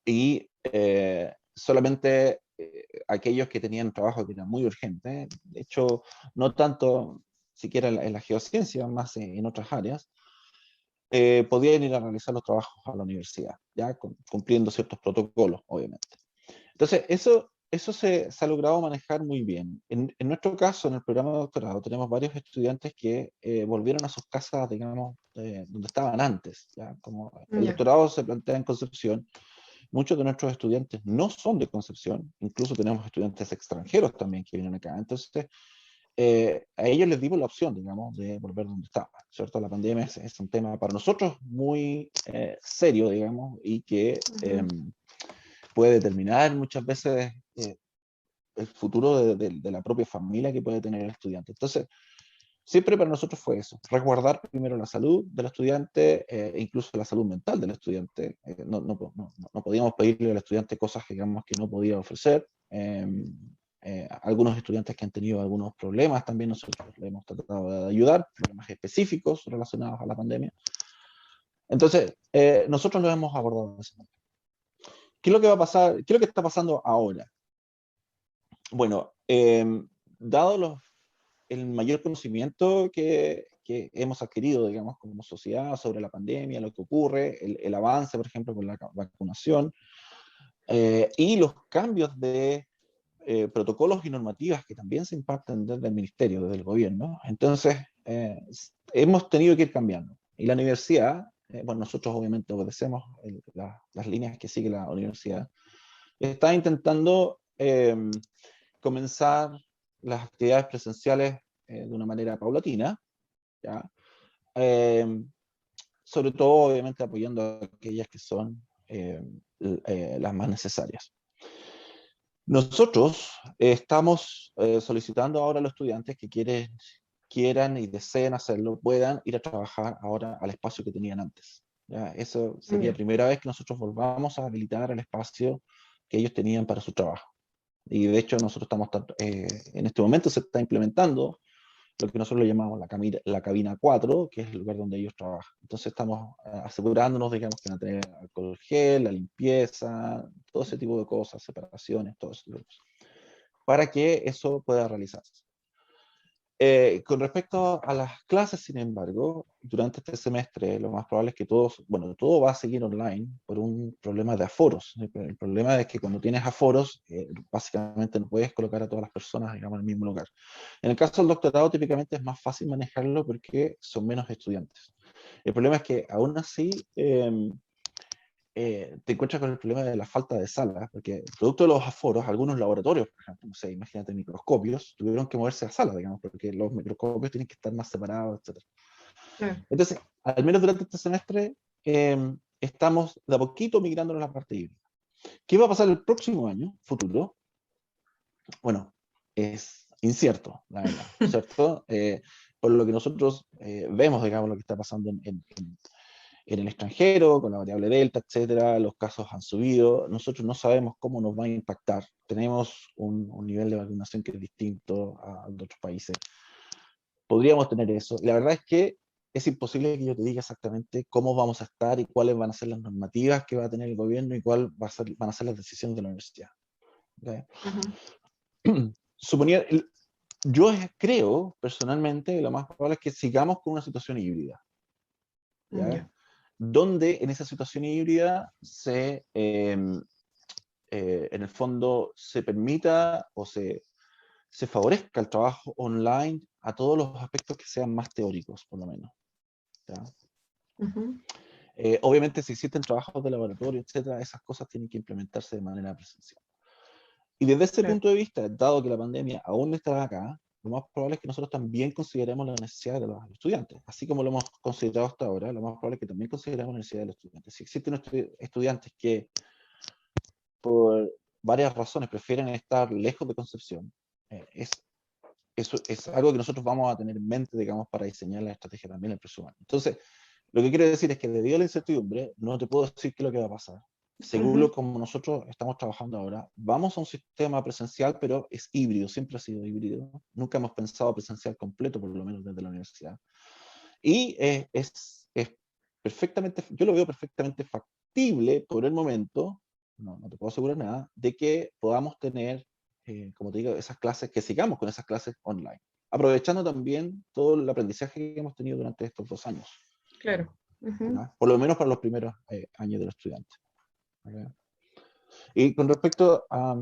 y solamente aquellos que tenían trabajo que era muy urgente, de hecho, no tanto siquiera en la geociencia, más en otras áreas, podían ir a realizar los trabajos a la universidad, ya cumpliendo ciertos protocolos, obviamente. Entonces, eso se ha logrado manejar muy bien. En nuestro caso, en el programa de doctorado, tenemos varios estudiantes que volvieron a sus casas, digamos, donde estaban antes. ¿Ya? Como el doctorado se plantea en Concepción, muchos de nuestros estudiantes no son de Concepción, incluso tenemos estudiantes extranjeros también que vienen acá. Entonces, a ellos les dimos la opción, digamos, de volver donde estaban, ¿cierto? La pandemia es un tema para nosotros muy serio, digamos, y que puede determinar muchas veces el futuro de la propia familia que puede tener el estudiante. Entonces, siempre para nosotros fue eso, resguardar primero la salud del estudiante, e incluso la salud mental del estudiante. No podíamos pedirle al estudiante cosas que, digamos, que no podía ofrecer. Algunos estudiantes que han tenido algunos problemas también nosotros le hemos tratado de ayudar, problemas específicos relacionados a la pandemia. Entonces, nosotros lo hemos abordado de esa manera. ¿Qué es lo que va a pasar? ¿Qué es lo que está pasando ahora? Bueno, dado el mayor conocimiento que hemos adquirido, digamos, como sociedad sobre la pandemia, lo que ocurre, el avance, por ejemplo, con la vacunación, y los cambios de protocolos y normativas que también se imparten desde el ministerio, desde el gobierno. Entonces, hemos tenido que ir cambiando. Y la universidad, bueno, nosotros obviamente obedecemos las líneas que sigue la universidad, está intentando comenzar las actividades presenciales de una manera paulatina, ¿ya? Sobre todo, obviamente, apoyando a aquellas que son las más necesarias. Nosotros estamos solicitando ahora a los estudiantes que quieran y deseen hacerlo, puedan ir a trabajar ahora al espacio que tenían antes. ¿ya? Eso sería la primera vez que nosotros volvamos a habilitar el espacio que ellos tenían para su trabajo. Y de hecho nosotros estamos, en este momento se está implementando lo que nosotros le llamamos la cabina 4, que es el lugar donde ellos trabajan. Entonces estamos asegurándonos, digamos, que van a tener alcohol gel, la limpieza, todo ese tipo de cosas, separaciones, todo eso, para que eso pueda realizarse. Con respecto a las clases, sin embargo, durante este semestre lo más probable es que todo va a seguir online por un problema de aforos. El problema es que cuando tienes aforos, básicamente no puedes colocar a todas las personas, digamos, en el mismo lugar. En el caso del doctorado, típicamente es más fácil manejarlo porque son menos estudiantes. El problema es que aún así te encuentras con el problema de la falta de salas, porque producto de los aforos, algunos laboratorios, por ejemplo, no sé, imagínate microscopios, tuvieron que moverse a salas, digamos, porque los microscopios tienen que estar más separados, etc. Entonces, al menos durante este semestre, estamos de a poquito migrando a la parte híbrida. ¿Qué va a pasar el próximo año, futuro? Bueno, es incierto, la verdad, ¿cierto? Por lo que nosotros vemos, digamos, lo que está pasando en el extranjero, con la variable delta, etcétera, los casos han subido, nosotros no sabemos cómo nos va a impactar, tenemos un nivel de vacunación que es distinto al de otros países, podríamos tener eso, y la verdad es que es imposible que yo te diga exactamente cómo vamos a estar y cuáles van a ser las normativas que va a tener el gobierno y cuáles van a ser las decisiones de la universidad. ¿Okay? Suponía, yo creo personalmente lo más probable es que sigamos con una situación híbrida. ¿Ya? Donde en esa situación híbrida en el fondo se permita o se favorezca el trabajo online a todos los aspectos que sean más teóricos, por lo menos. ¿Ya? Obviamente, si existen trabajos de laboratorio, etcétera, esas cosas tienen que implementarse de manera presencial. Y desde ese punto de vista, dado que la pandemia aún no está acá, lo más probable es que nosotros también consideremos la necesidad de los estudiantes. Así como lo hemos considerado hasta ahora, lo más probable es que también consideremos la necesidad de los estudiantes. Si existen estudiantes que por varias razones prefieren estar lejos de Concepción, eso es algo que nosotros vamos a tener en mente, digamos, para diseñar la estrategia también el próximo año. Entonces, lo que quiero decir es que debido a la incertidumbre, no te puedo decir qué es lo que va a pasar. Según lo como nosotros estamos trabajando ahora, vamos a un sistema presencial, pero es híbrido, siempre ha sido híbrido. Nunca hemos pensado presencial completo, por lo menos desde la universidad. Y es perfectamente, yo lo veo perfectamente factible por el momento, no te puedo asegurar nada, de que podamos tener, como te digo, esas clases, que sigamos con esas clases online, aprovechando también todo el aprendizaje que hemos tenido durante estos 2 años. Claro. Por lo menos para los primeros años de los estudiantes. ¿Okay? Y con respecto a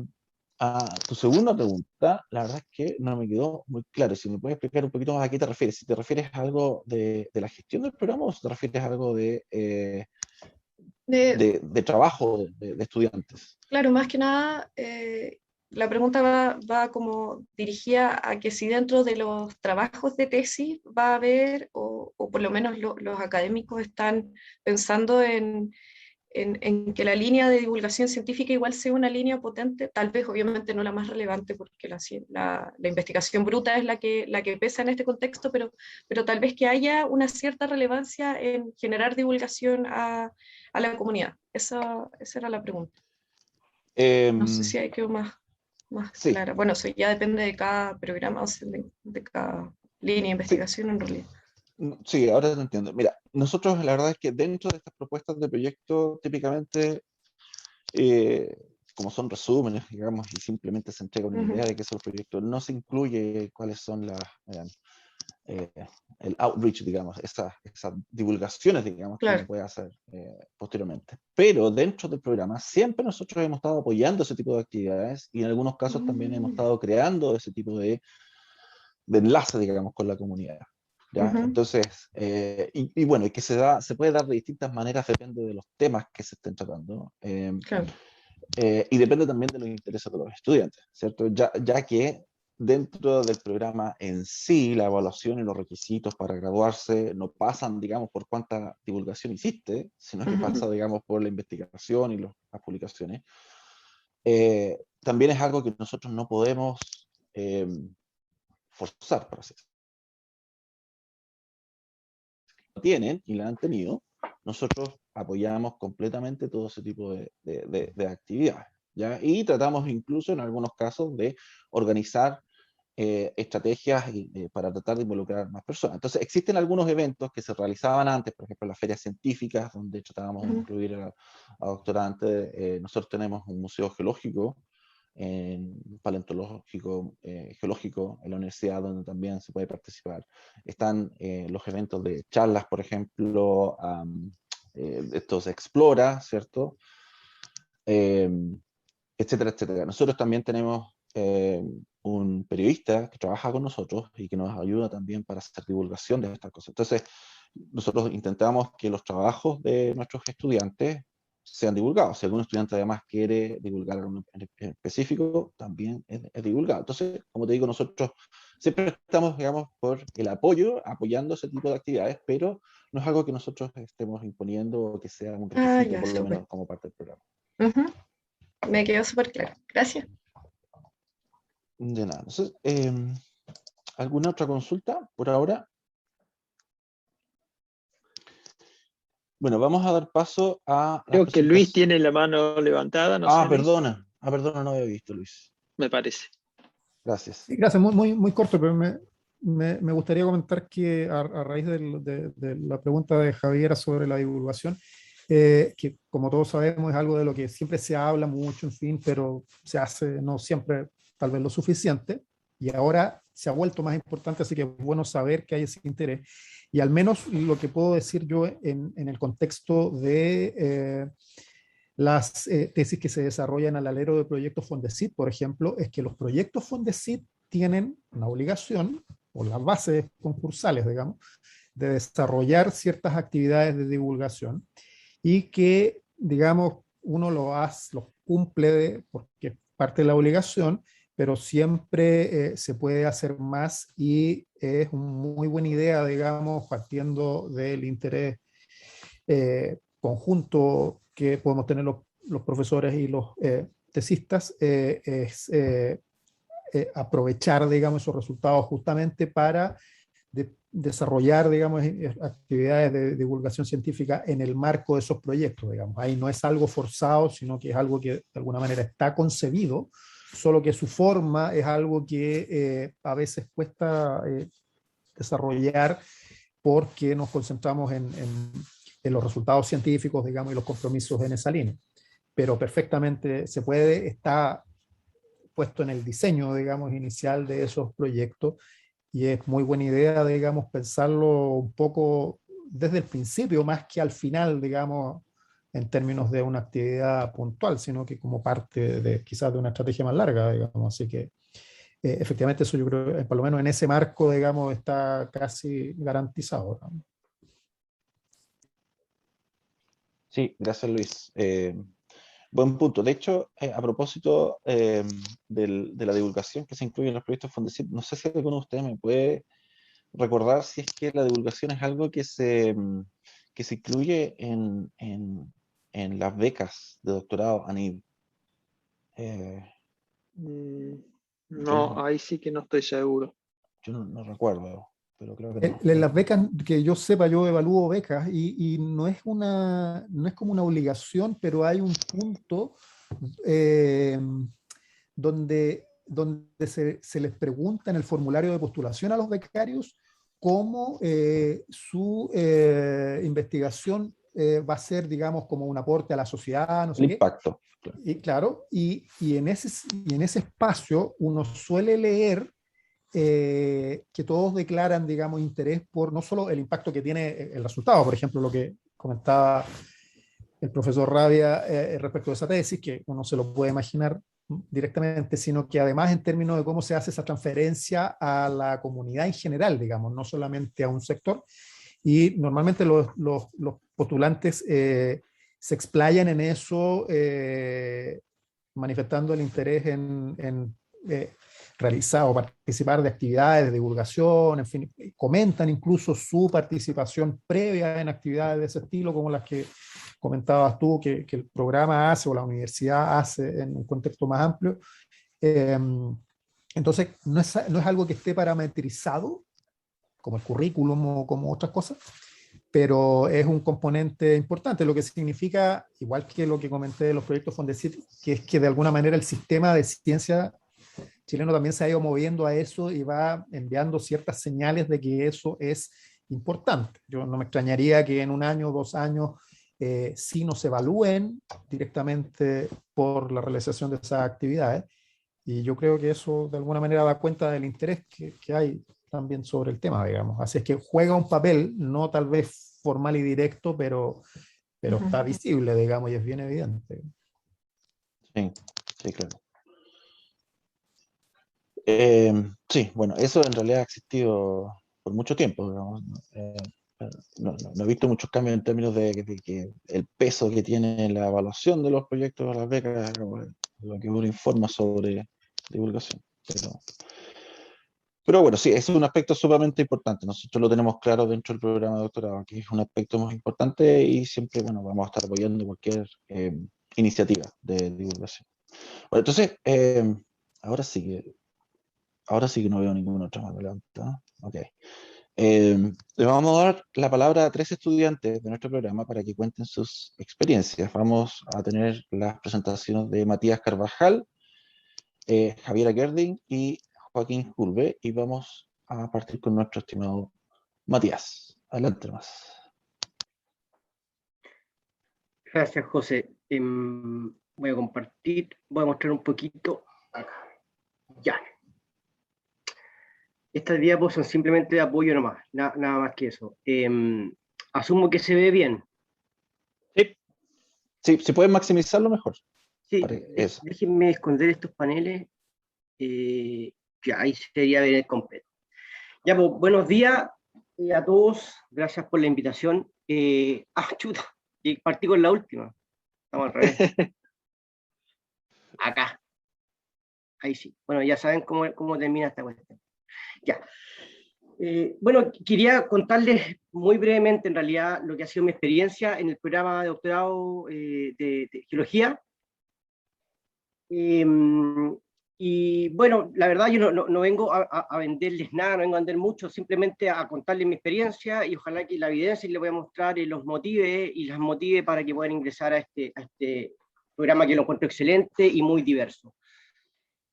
tu segunda pregunta, la verdad es que no me quedó muy claro. Si me puedes explicar un poquito más a qué te refieres. Si te refieres a algo de la gestión del programa o si te refieres a algo de trabajo de estudiantes. Claro, más que nada, la pregunta va como dirigida a que si dentro de los trabajos de tesis va a haber, o por lo menos los académicos están pensando en que la línea de divulgación científica igual sea una línea potente, tal vez obviamente no la más relevante porque la investigación bruta es la que pesa en este contexto, pero tal vez que haya una cierta relevancia en generar divulgación a la comunidad. Esa era la pregunta. No sé si hay quedó más Sí. clara. Bueno, eso ya depende de cada programa, o sea, de cada línea de investigación en realidad. Sí, ahora te entiendo. Mira, nosotros la verdad es que dentro de estas propuestas de proyecto, típicamente, como son resúmenes, digamos, y simplemente se entrega una idea de qué es el proyecto, no se incluye cuáles son el outreach, digamos, esas divulgaciones, digamos, que uno puede hacer posteriormente. Pero dentro del programa siempre nosotros hemos estado apoyando ese tipo de actividades y en algunos casos también hemos estado creando ese tipo de enlace, digamos, con la comunidad. ¿Ya? Entonces, y bueno, y que se puede dar de distintas maneras, depende de los temas que se estén tratando. Y depende también de los intereses de los estudiantes, ¿cierto? Ya que dentro del programa en sí, la evaluación y los requisitos para graduarse no pasan, digamos, por cuánta divulgación hiciste, sino que pasa, digamos, por la investigación y las publicaciones. También es algo que nosotros no podemos forzar, por así decirlo. Lo tienen y la han tenido, nosotros apoyamos completamente todo ese tipo de actividades, ¿ya? Y tratamos incluso en algunos casos de organizar estrategias para tratar de involucrar más personas. Entonces, existen algunos eventos que se realizaban antes, por ejemplo, las ferias científicas, donde tratábamos de incluir a doctorantes. Nosotros tenemos un museo geológico, paleontológico, geológico en la universidad, donde también se puede participar. Están los eventos de charlas, por ejemplo, estos Explora, ¿cierto? Etcétera, etcétera. Nosotros también tenemos un periodista que trabaja con nosotros y que nos ayuda también para hacer divulgación de estas cosas. Entonces, nosotros intentamos que los trabajos de nuestros estudiantes sean divulgados. Si algún estudiante además quiere divulgar algo en específico, también es divulgado. Entonces, como te digo, nosotros siempre estamos, digamos, por el apoyo, apoyando ese tipo de actividades, pero no es algo que nosotros estemos imponiendo o que sea un requisito, Ya, por lo súper. menos como parte del programa. Me quedó súper claro. Gracias. De nada. Entonces, ¿alguna otra consulta por ahora? Bueno, vamos a dar paso a... Creo que Luis tiene la mano levantada, no sé, Luis. Perdona. Perdona, no había visto, Luis. Me parece. Gracias. Sí, gracias, muy corto, pero me gustaría comentar que a raíz de la pregunta de Javiera sobre la divulgación, que como todos sabemos es algo de lo que siempre se habla mucho, en fin, pero se hace no siempre tal vez lo suficiente, y ahora se ha vuelto más importante, así que es bueno saber que hay ese interés. Y al menos lo que puedo decir yo en el contexto de las tesis que se desarrollan al alero de proyectos Fondesit, por ejemplo, es que los proyectos Fondesit tienen una obligación, o las bases concursales, digamos, de desarrollar ciertas actividades de divulgación y que, digamos, uno lo cumple porque es parte de la obligación, pero siempre se puede hacer más y es una muy buena idea, digamos, partiendo del interés conjunto que podemos tener los profesores y los tesistas, es aprovechar, digamos, esos resultados justamente para desarrollar, digamos, actividades de divulgación científica en el marco de esos proyectos, digamos. Ahí no es algo forzado, sino que es algo que de alguna manera está concebido, solo que su forma es algo que a veces cuesta desarrollar porque nos concentramos en los resultados científicos, digamos, y los compromisos en esa línea. Pero perfectamente se puede, está puesto en el diseño, digamos, inicial de esos proyectos, y es muy buena idea, digamos, pensarlo un poco desde el principio, más que al final, digamos, en términos de una actividad puntual, sino que como parte de quizás de una estrategia más larga, digamos. Así que efectivamente eso yo creo, por lo menos en ese marco, digamos, está casi garantizado, ¿no? Sí, gracias, Luis. Buen punto. De hecho, a propósito de la divulgación que se incluye en los proyectos Fondesit, no sé si alguno de ustedes me puede recordar si es que la divulgación es algo que se incluye en las becas de doctorado, ANID. No, ahí sí que no estoy seguro. Yo no recuerdo, pero creo que no. En las becas, que yo sepa, yo evalúo becas y no es como una obligación, pero hay un punto donde se les pregunta en el formulario de postulación a los becarios cómo su investigación va a ser, digamos, como un aporte a la sociedad, no sé El qué. impacto. Y claro, y en ese espacio uno suele leer que todos declaran, digamos, interés por no solo el impacto que tiene el resultado, por ejemplo, lo que comentaba el profesor Rabia respecto de esa tesis, que uno se lo puede imaginar directamente, sino que además en términos de cómo se hace esa transferencia a la comunidad en general, digamos, no solamente a un sector. Y normalmente los postulantes se explayan en eso, manifestando el interés en realizar o participar de actividades de divulgación, en fin, comentan incluso su participación previa en actividades de ese estilo, como las que comentabas tú, que el programa hace o la universidad hace en un contexto más amplio. Entonces, no es algo que esté parametrizado, como el currículum o como otras cosas, pero es un componente importante, lo que significa, igual que lo que comenté de los proyectos Fondesit, que es que de alguna manera el sistema de ciencia chileno también se ha ido moviendo a eso y va enviando ciertas señales de que eso es importante. Yo no me extrañaría que en un año o 2 años sí nos evalúen directamente por la realización de esas actividades, y yo creo que eso de alguna manera da cuenta del interés que hay también sobre el tema, digamos. Así es que juega un papel, no tal vez formal y directo, pero está visible, digamos, y es bien evidente. Sí, sí, claro. Sí, bueno, eso en realidad ha existido por mucho tiempo, digamos, ¿no? No he visto muchos cambios en términos de que el peso que tiene la evaluación de los proyectos de las becas, lo que uno informa sobre divulgación. Pero bueno, sí, ese es un aspecto sumamente importante. Nosotros lo tenemos claro dentro del programa de doctorado, que es un aspecto muy importante y siempre, bueno, vamos a estar apoyando cualquier iniciativa de divulgación. Bueno, entonces, ahora sí que no veo ninguna otra mano levantada. Ok. Le vamos a dar la palabra a 3 estudiantes de nuestro programa para que cuenten sus experiencias. Vamos a tener las presentaciones de Matías Carvajal, Javiera Gerding y Joaquín Julve, y vamos a partir con nuestro estimado Matías. Adelante más. Gracias, José. Voy a compartir, voy a mostrar un poquito acá. Ya. Estas diapos son simplemente de apoyo nomás, nada más que eso. Asumo que se ve bien. Sí, si pueden maximizarlo mejor. Sí, eso. déjenme esconder estos paneles. Ya, ahí sería bien el completo. Ya, pues, buenos días a todos. Gracias por la invitación. Chuta, y partí con la última. Estamos al revés. Acá. Ahí sí. Bueno, ya saben cómo termina esta cuestión. Ya. Bueno, quería contarles muy brevemente, en realidad, lo que ha sido mi experiencia en el programa de doctorado de geología. Y bueno, la verdad yo no vengo a venderles nada, no vengo a vender mucho, simplemente a contarles mi experiencia, y ojalá que la evidencia les voy a mostrar los motive y las motive para que puedan ingresar a este programa, que lo encuentro excelente y muy diverso.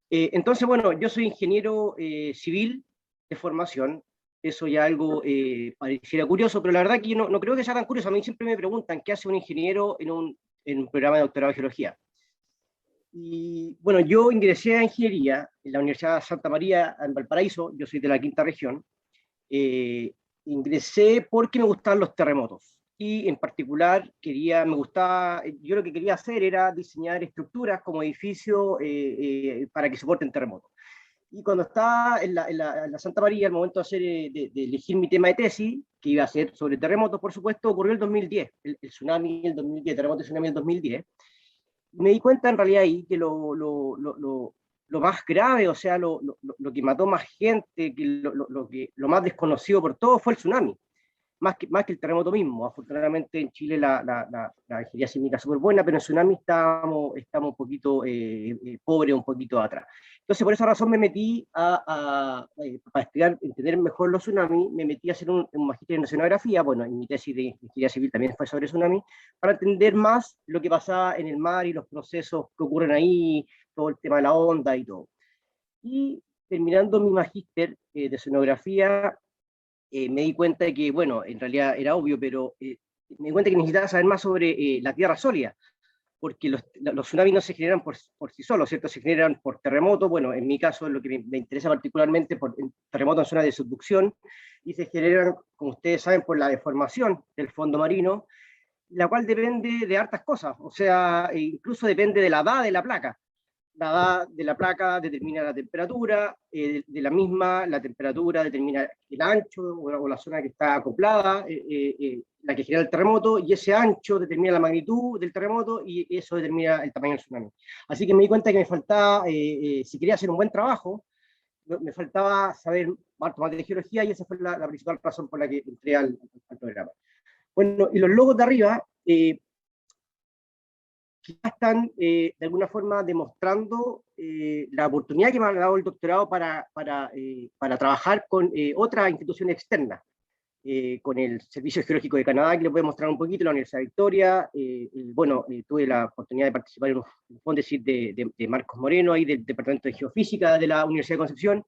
Entonces, bueno, yo soy ingeniero civil de formación. Eso ya algo pareciera curioso, pero la verdad que yo no creo que sea tan curioso. A mí siempre me preguntan qué hace un ingeniero en un programa de doctorado de geología. Y bueno, yo ingresé a ingeniería en la Universidad de Santa María en Valparaíso. Yo soy de la quinta región. Ingresé porque me gustaban los terremotos, y en particular yo lo que quería hacer era diseñar estructuras como edificios para que soporten terremotos. Y cuando estaba en la Santa María, al momento de elegir mi tema de tesis, que iba a ser sobre terremotos, por supuesto, ocurrió el 2010, el tsunami del 2010, terremoto y tsunami del 2010. Me di cuenta en realidad ahí que lo más grave, o sea, lo que mató más gente, que lo más desconocido por todo fue el tsunami, más que el terremoto mismo. Afortunadamente en Chile la ingeniería sísmica es súper buena, pero en tsunami estamos un poquito pobres, un poquito atrás. Entonces, por esa razón me metí para estudiar, entender mejor los tsunamis, me metí a hacer un magíster en oceanografía. Bueno, en mi tesis de ingeniería civil también fue sobre tsunami, para entender más lo que pasaba en el mar y los procesos que ocurren ahí, todo el tema de la onda y todo. Y terminando mi magíster de oceanografía, me di cuenta de que, bueno, en realidad era obvio, pero me di cuenta que necesitaba saber más sobre la tierra sólida, porque los tsunamis no se generan por sí solos, ¿cierto? Se generan por terremotos. Bueno, en mi caso, lo que me interesa particularmente, por terremotos en zonas de subducción, y se generan, como ustedes saben, por la deformación del fondo marino, la cual depende de hartas cosas, o sea, incluso depende de la edad de la placa. La edad de la placa determina la temperatura, de la misma, la temperatura determina el ancho o la zona que está acoplada, la que genera el terremoto, y ese ancho determina la magnitud del terremoto, y eso determina el tamaño del tsunami. Así que me di cuenta que me faltaba, si quería hacer un buen trabajo, me faltaba saber más de geología, y esa fue la principal razón por la que entré al programa. Bueno, y los logos de arriba que están de alguna forma demostrando la oportunidad que me ha dado el doctorado para trabajar con otras instituciones externas. con el Servicio Geológico de Canadá, que les voy a mostrar un poquito, la Universidad de Victoria. Bueno, tuve la oportunidad de participar en un Fondesit de Marcos Moreno, ahí del Departamento de Geofísica de la Universidad de Concepción,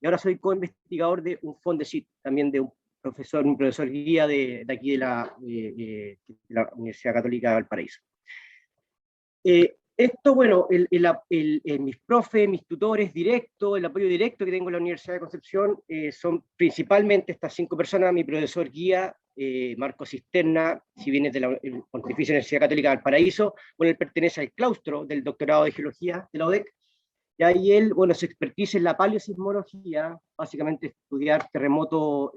y ahora soy co-investigador de un Fondesit, también de un profesor guía de aquí de la Universidad Católica de Valparaíso. Esto, bueno, mis profes, mis tutores directos, el apoyo directo que tengo en la Universidad de Concepción son principalmente estas 5 personas: mi profesor guía, Marco Cisterna, si bien es de la Pontificia Universidad Católica de Valparaíso, bueno, él pertenece al claustro del doctorado de Geología de la UDEC, y ahí él, bueno, su expertise en la paleosismología, básicamente estudiar terremotos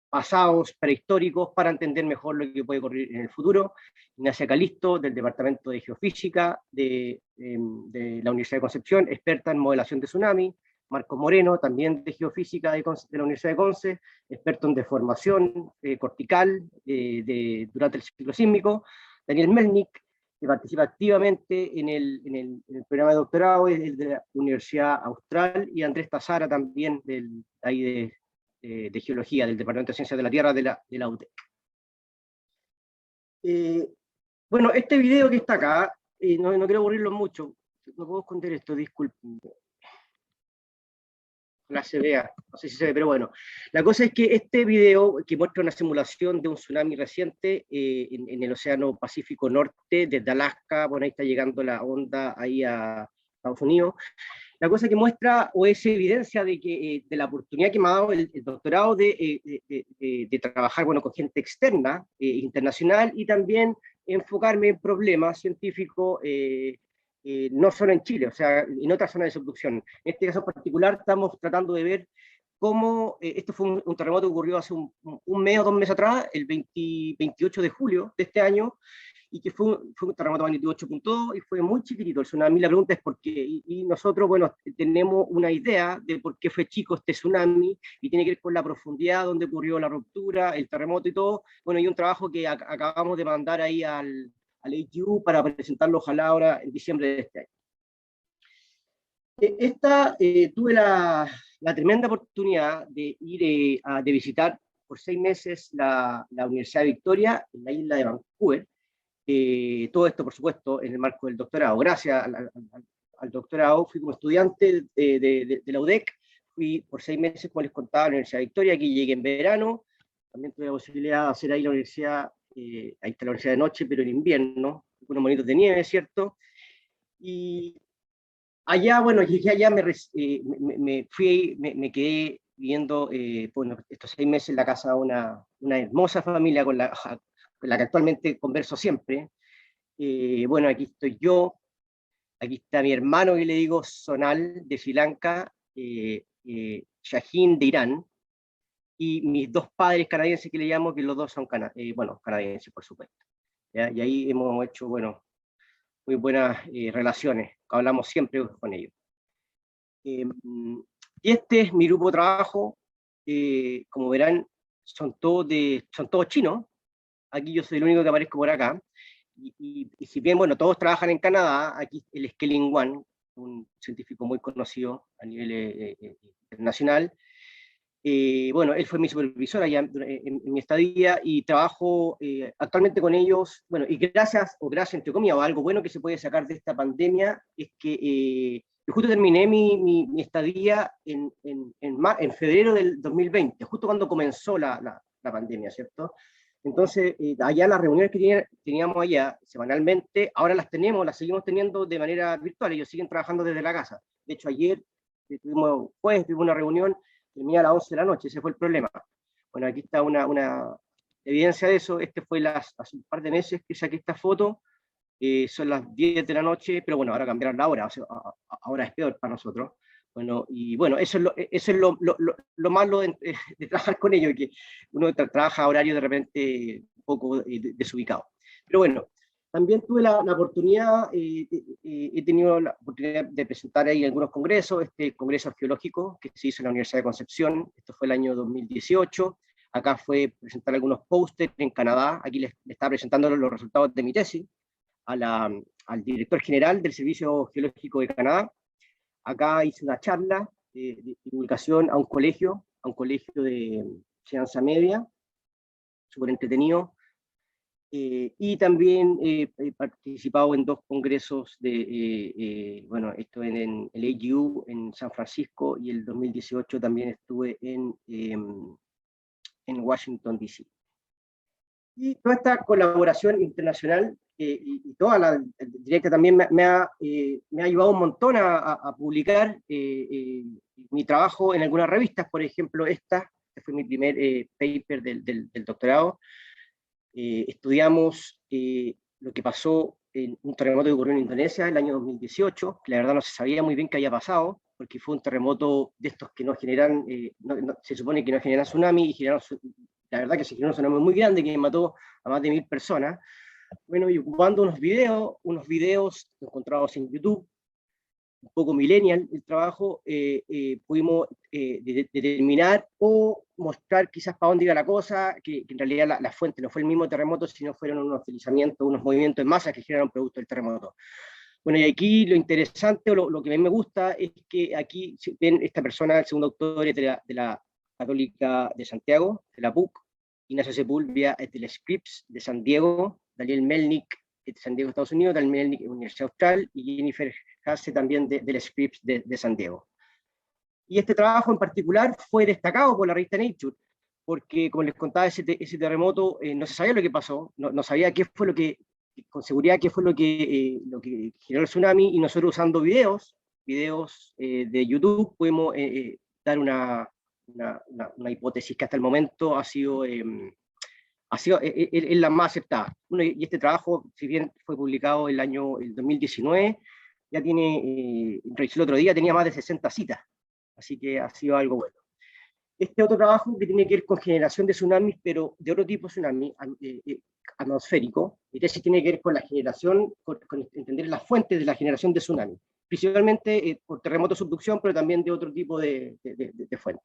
pasados, prehistóricos, para entender mejor lo que puede ocurrir en el futuro. Ignacia Calisto, del Departamento de Geofísica de la Universidad de Concepción, experta en modelación de tsunami. Marcos Moreno, también de Geofísica de la Universidad de Conce, experto en deformación cortical durante el ciclo sísmico. Daniel Melnik, que participa activamente en el programa de doctorado, es de la Universidad Austral, y Andrés Tazara, también ahí de Geología, del Departamento de Ciencias de la Tierra de la UTEC. Bueno, este video que está acá, no quiero aburrirlo mucho, no puedo esconder esto, disculpen. La se vea, no sé si se ve, pero bueno. La cosa es que este video, que muestra una simulación de un tsunami reciente en el Océano Pacífico Norte, desde Alaska, bueno, ahí está llegando la onda ahí a Estados Unidos. La cosa que muestra, o es evidencia de la oportunidad que me ha dado el doctorado de trabajar, bueno, con gente externa, internacional, y también enfocarme en problemas científicos, no solo en Chile, o sea, en otras zonas de subducción. En este caso en particular estamos tratando de ver cómo, esto fue un terremoto que ocurrió hace un mes o 2 meses atrás, el 28 de julio de este año, y que fue un terremoto de magnitud 8.2 y fue muy chiquitito el tsunami. La pregunta es por qué, y nosotros, bueno, tenemos una idea de por qué fue chico este tsunami, y tiene que ver con la profundidad donde ocurrió la ruptura, el terremoto y todo. Bueno, y un trabajo que acabamos de mandar ahí al ATU para presentarlo, ojalá ahora en diciembre de este año. Tuve la tremenda oportunidad de ir de visitar por 6 meses la Universidad de Victoria en la isla de Vancouver. Todo esto, por supuesto, en el marco del doctorado. Gracias al doctorado fui como estudiante de la UDEC, fui por 6 meses, como les contaba, a la Universidad de Victoria. Aquí llegué en verano, también tuve la posibilidad de hacer ahí la universidad, ahí está la universidad de noche, pero en invierno, unos monitos de nieve, ¿cierto? Y allá, bueno, llegué allá, me quedé viviendo, bueno, estos 6 meses en la casa de una hermosa familia con la que actualmente converso siempre. Bueno, aquí estoy yo, aquí está mi hermano, que le digo Sonal, de Sri Lanka, Shahin, de Irán, y mis 2 padres canadienses, que le llamo, que los 2 son bueno, canadienses, por supuesto. ¿Ya? Y ahí hemos hecho, bueno, muy buenas relaciones, hablamos siempre con ellos. Y este es mi grupo de trabajo. Como verán, son todos chinos. Aquí yo soy el único que aparezco por acá, y si bien, bueno, todos trabajan en Canadá, aquí el Skelling One, un científico muy conocido a nivel internacional, bueno, él fue mi supervisor allá en mi estadía, y trabajo actualmente con ellos, bueno, y gracias entre comillas, o algo bueno que se puede sacar de esta pandemia, es que yo justo terminé mi estadía en febrero del 2020, justo cuando comenzó la pandemia, ¿cierto? Entonces, allá las reuniones que teníamos allá semanalmente, ahora las seguimos teniendo de manera virtual. Ellos siguen trabajando desde la casa. De hecho, ayer tuvimos una reunión, terminé a las 11 de la noche, ese fue el problema. Bueno, aquí está una evidencia de eso. Este fue hace un par de meses que saqué esta foto. Son las 10 de la noche, pero bueno, ahora cambiaron la hora, o sea, ahora es peor para nosotros. Bueno, y bueno, eso es lo malo de trabajar con ellos, que uno trabaja a horario de repente un poco desubicado. Pero bueno, también tuve la oportunidad, he tenido la oportunidad de presentar ahí algunos congresos, este congreso arqueológico que se hizo en la Universidad de Concepción, esto fue el año 2018, acá fue presentar algunos pósters en Canadá, aquí les estaba presentando los resultados de mi tesis al director general del Servicio Geológico de Canadá. Acá hice una charla de divulgación a un colegio enseñanza media, súper entretenido. Y también he participado en 2 congresos bueno, esto en el AGU en San Francisco, y el 2018 también estuve en Washington, D.C. Y toda esta colaboración internacional y toda la directa también me ha ayudado un montón a publicar mi trabajo en algunas revistas, por ejemplo esta, que fue mi primer paper del doctorado. Estudiamos lo que pasó en un terremoto que ocurrió en Indonesia el año 2018, que la verdad no se sabía muy bien qué había pasado, porque fue un terremoto de estos que no generan, se supone que no generan tsunami, y generaron, la verdad que se generó un tsunami muy grande que mató a más de 1000 personas. Bueno, y ocupando unos videos encontrados en YouTube, un poco millennial el trabajo, pudimos determinar o mostrar quizás para dónde iba la cosa, que en realidad la fuente no fue el mismo terremoto, sino fueron unos deslizamientos, unos movimientos en masa que generaron producto del terremoto. Bueno, y aquí lo interesante, o lo que a mí me gusta, es que aquí ven esta persona, el segundo autor es de la Católica de Santiago, de la PUC, Ignacio Sepúlveda es del Scripps de San Diego, Daniel Melnick de San Diego, Estados Unidos, Daniel Melnick de la Universidad Austral, y Jennifer Hasse también del Scripps de San Diego. Y este trabajo en particular fue destacado por la revista Nature, porque como les contaba, ese terremoto no se sabía lo que pasó, no sabía qué fue lo que, con seguridad qué fue lo que generó el tsunami, y nosotros usando videos de YouTube pudimos dar una hipótesis que hasta el momento ha sido es la más aceptada. Bueno, y este trabajo, si bien fue publicado el 2019, ya tiene, revisé el otro día, tenía más de 60 citas, así que ha sido algo bueno. Este otro trabajo que tiene que ver con generación de tsunamis, pero de otro tipo de tsunami, atmosférico, mi tesis tiene que ver con la generación, con entender las fuentes de la generación de tsunami, principalmente por terremoto subducción, pero también de otro tipo de fuentes.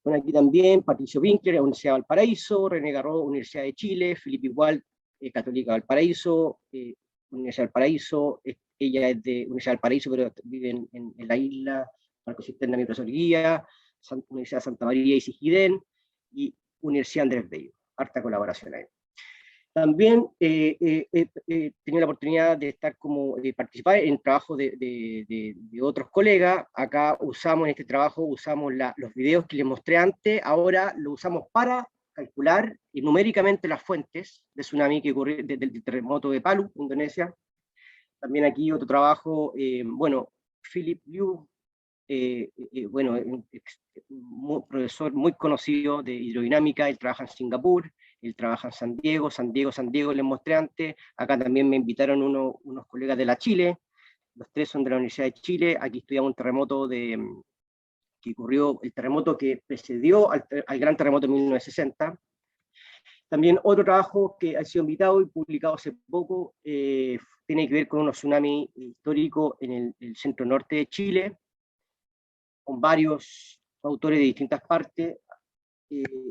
Bueno, aquí también Patricio Winkler, Universidad de Valparaíso, René Garro, Universidad de Chile, Felipe Igual, Católica de Valparaíso, Universidad de Valparaíso, ella es de Universidad de Valparaíso, pero vive en la isla, Marco Cisterna, mi profesor guía, Universidad de Santa María y Sigidén, y Universidad Andrés Bello, harta colaboración ahí. También tenía la oportunidad de estar participar en trabajo de otros colegas. Acá usamos, en este trabajo, usamos los videos que les mostré antes, ahora lo usamos para calcular numéricamente las fuentes de tsunami que ocurrió del terremoto de Palu, Indonesia. También aquí otro trabajo, bueno, Philip Liu, bueno, un profesor muy conocido de hidrodinámica, él trabaja en Singapur, él trabaja en San Diego les mostré antes. Acá también me invitaron unos colegas de la Chile, los 3 son de la Universidad de Chile. Aquí estudiamos un terremoto que ocurrió, el terremoto que precedió al gran terremoto de 1960. También otro trabajo que ha sido invitado y publicado hace poco, tiene que ver con unos tsunamis históricos en el centro norte de Chile, con varios autores de distintas partes,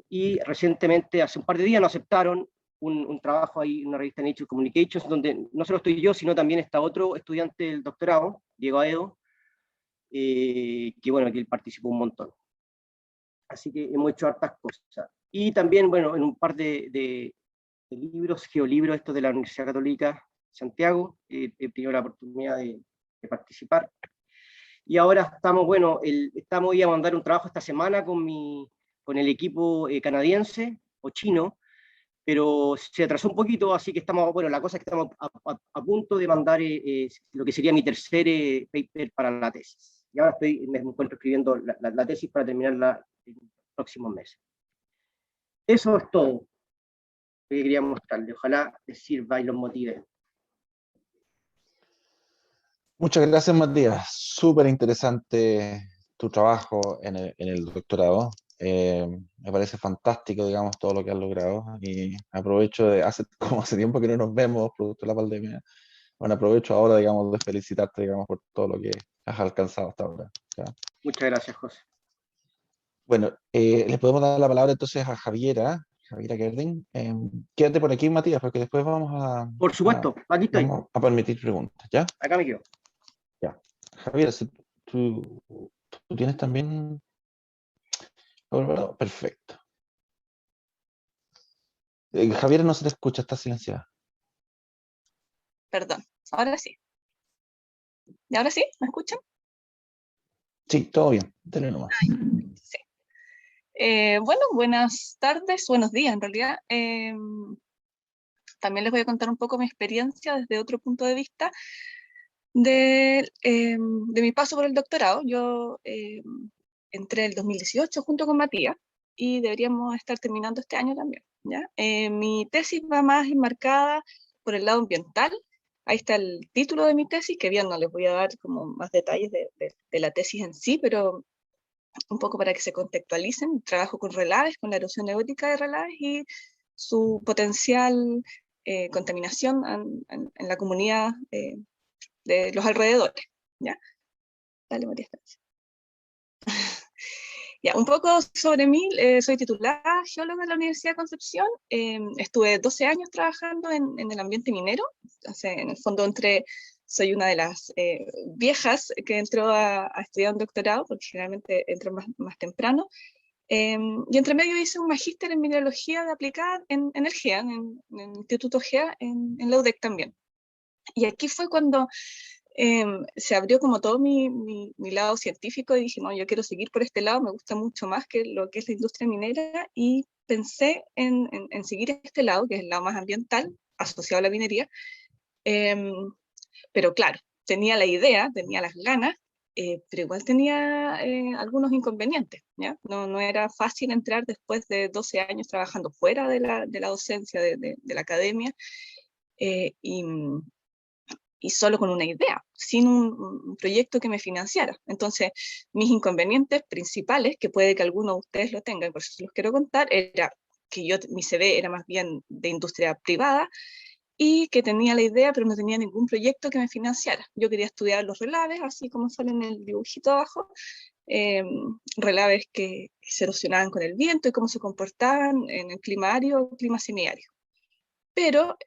y recientemente, hace un par de días, nos aceptaron un trabajo ahí en una revista Nature Communications, donde no solo estoy yo, sino también está otro estudiante del doctorado, Diego Aedo, que bueno, que él participó un montón. Así que hemos hecho hartas cosas. Y también, bueno, en un par de libros, geolibros, estos de la Universidad Católica de Santiago, he tenido la oportunidad de participar. Y ahora estamos, bueno, estamos a mandar un trabajo esta semana con el equipo canadiense o chino, pero se atrasó un poquito, así que estamos, bueno, la cosa es que estamos a punto de mandar lo que sería mi tercer paper para la tesis. Y ahora me encuentro escribiendo la tesis para terminarla en los próximos meses. Eso es todo que quería mostrarles. Ojalá les sirva y los motive. Muchas gracias, Matías. Súper interesante tu trabajo en el doctorado. Me parece fantástico, digamos, todo lo que has logrado. Y aprovecho como hace tiempo que no nos vemos, producto de la pandemia. Bueno, aprovecho ahora, digamos, de felicitarte, digamos, por todo lo que has alcanzado hasta ahora. ¿Ya? Muchas gracias, José. Bueno, le podemos dar la palabra entonces a Javiera Gerding. Quédate por aquí, Matías, porque después vamos Por supuesto, aquí estoy. Vamos a permitir preguntas, ¿ya? Acá me quedo. Ya. Javier, si tú tienes también... Perfecto. Javier, no se te escucha, está silenciada. Perdón, ahora sí. ¿Y ahora sí? ¿Me escuchan? Sí, todo bien, dale nomás. Sí. Bueno, buenas tardes, buenos días en realidad. También les voy a contar un poco mi experiencia desde otro punto de vista de mi paso por el doctorado. Yo entré en el 2018 junto con Matías y deberíamos estar terminando este año también, ¿ya? Mi tesis va más enmarcada por el lado ambiental. Ahí está el título de mi tesis, que bien no les voy a dar como más detalles de la tesis en sí, pero un poco para que se contextualicen. Trabajo con relaves, con la erosión eólica de relaves y su potencial contaminación en la comunidad de los alrededores, ¿ya? Dale, María Estancia. Ya, un poco sobre mí, soy titulada geóloga en la Universidad de Concepción, estuve 12 años trabajando en el ambiente minero, o sea, en el fondo soy una de las viejas que entró a estudiar un doctorado, porque generalmente entro más temprano, y entre medio hice un magíster en mineralogía de aplicada en el GEA, en el Instituto GEA, en la UDEC también. Y aquí fue cuando se abrió como todo mi lado científico y dije, no, yo quiero seguir por este lado, me gusta mucho más que lo que es la industria minera, y pensé en seguir este lado, que es el lado más ambiental, asociado a la minería, pero claro, tenía la idea, tenía las ganas, pero igual tenía algunos inconvenientes, ¿ya? No era fácil entrar después de 12 años trabajando fuera de la docencia, de la academia, y solo con una idea, sin un proyecto que me financiara. Entonces, mis inconvenientes principales, que puede que alguno de ustedes lo tengan, por eso se los quiero contar, era que mi CV era más bien de industria privada, y que tenía la idea, pero no tenía ningún proyecto que me financiara. Yo quería estudiar los relaves, así como sale en el dibujito abajo, relaves que se erosionaban con el viento y cómo se comportaban en el clima árido o clima semiárido. Pero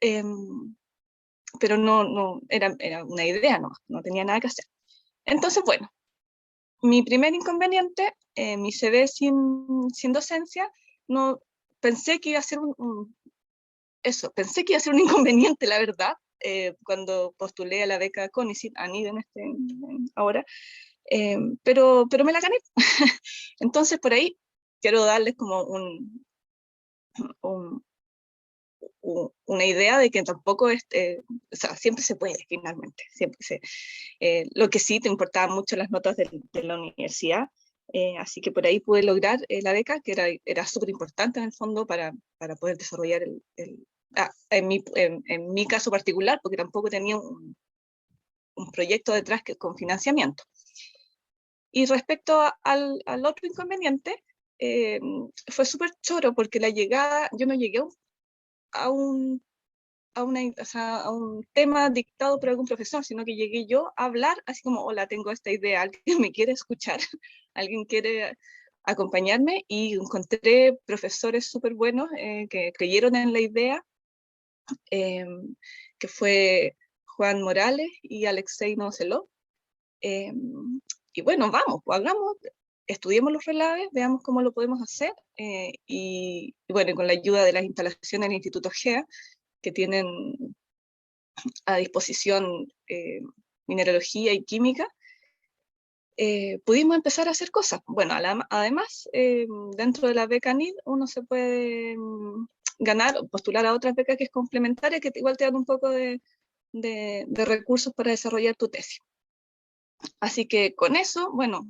no era una idea nomás, no tenía nada que hacer. Entonces, bueno, mi primer inconveniente, mi CV sin docencia, no, pensé que iba a ser pensé que iba a ser un inconveniente, la verdad, cuando postulé a la beca CONICYT, ANID ahora, pero me la gané. Entonces, por ahí quiero darles como una idea de que tampoco o sea, siempre se puede, finalmente. Lo que sí, te importaban mucho las notas de la universidad, así que por ahí pude lograr la beca, que era súper importante en el fondo para poder desarrollar en mi caso particular, porque tampoco tenía un proyecto detrás con financiamiento. Y respecto al otro inconveniente, fue súper choro, porque la llegada, yo no llegué a un tema dictado por algún profesor, sino que llegué yo a hablar así como, hola, tengo esta idea, alguien me quiere escuchar, alguien quiere acompañarme, y encontré profesores súper buenos que creyeron en la idea, que fue Juan Morales y Alexei Novoselov. Y bueno, vamos, pues, hagamos, estudiemos los relaves, veamos cómo lo podemos hacer, y bueno, con la ayuda de las instalaciones del Instituto GEA, que tienen a disposición mineralogía y química, pudimos empezar a hacer cosas. Bueno, además, dentro de la beca NID uno se puede postular a otras becas que es complementaria, que igual te dan un poco de recursos para desarrollar tu tesis. Así que con eso, bueno,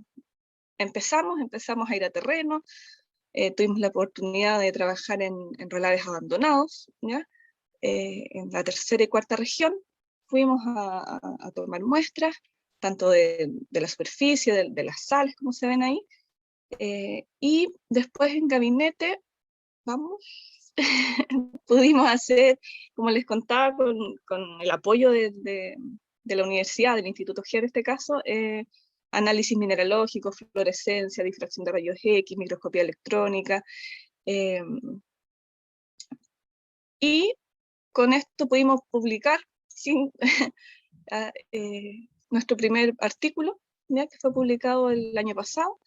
empezamos a ir a terreno, tuvimos la oportunidad de trabajar en relaves abandonados, ¿ya? En la tercera y cuarta región fuimos a tomar muestras, tanto de la superficie, de las sales, como se ven ahí, y después en gabinete, pudimos hacer, como les contaba, con el apoyo de la universidad, del Instituto GEA en este caso, análisis mineralógico, fluorescencia, difracción de rayos X, microscopía electrónica, y con esto pudimos publicar nuestro primer artículo, ¿ya? Que fue publicado el año pasado,